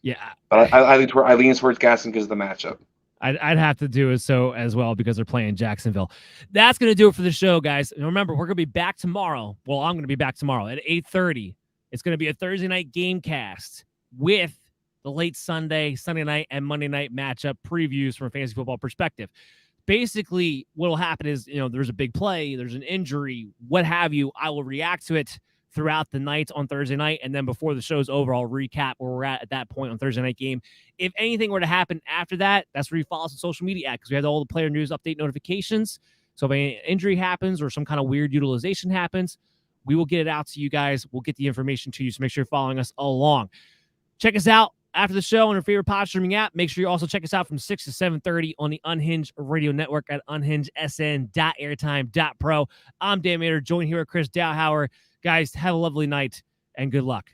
Yeah, but I lean towards Gaskin because of the matchup. I'd have to do it so as well because they're playing Jacksonville. That's going to do it for the show, guys. And remember, we're going to be back tomorrow. Well, I'm going to be back tomorrow at 8:30. It's going to be a Thursday night game cast with the late Sunday night, and Monday night matchup previews from a fantasy football perspective. Basically, what will happen is, there's a big play, there's an injury, what have you. I will react to it throughout the night on Thursday night, and then before the show's over, I'll recap where we're at that point on Thursday night game. If anything were to happen after that, that's where you follow us on social media at because we have all the player news update notifications. So if any injury happens or some kind of weird utilization happens, we will get it out to you guys. We'll get the information to you. So make sure you're following us along. Check us out after the show on your favorite pod streaming app. Make sure you also check us out from 6 to 7:30 on the Unhinged Radio Network at unhingedsn.airtime.pro. I'm Dan Mader, joined here with Chris Dowhauer. Guys, have a lovely night and good luck.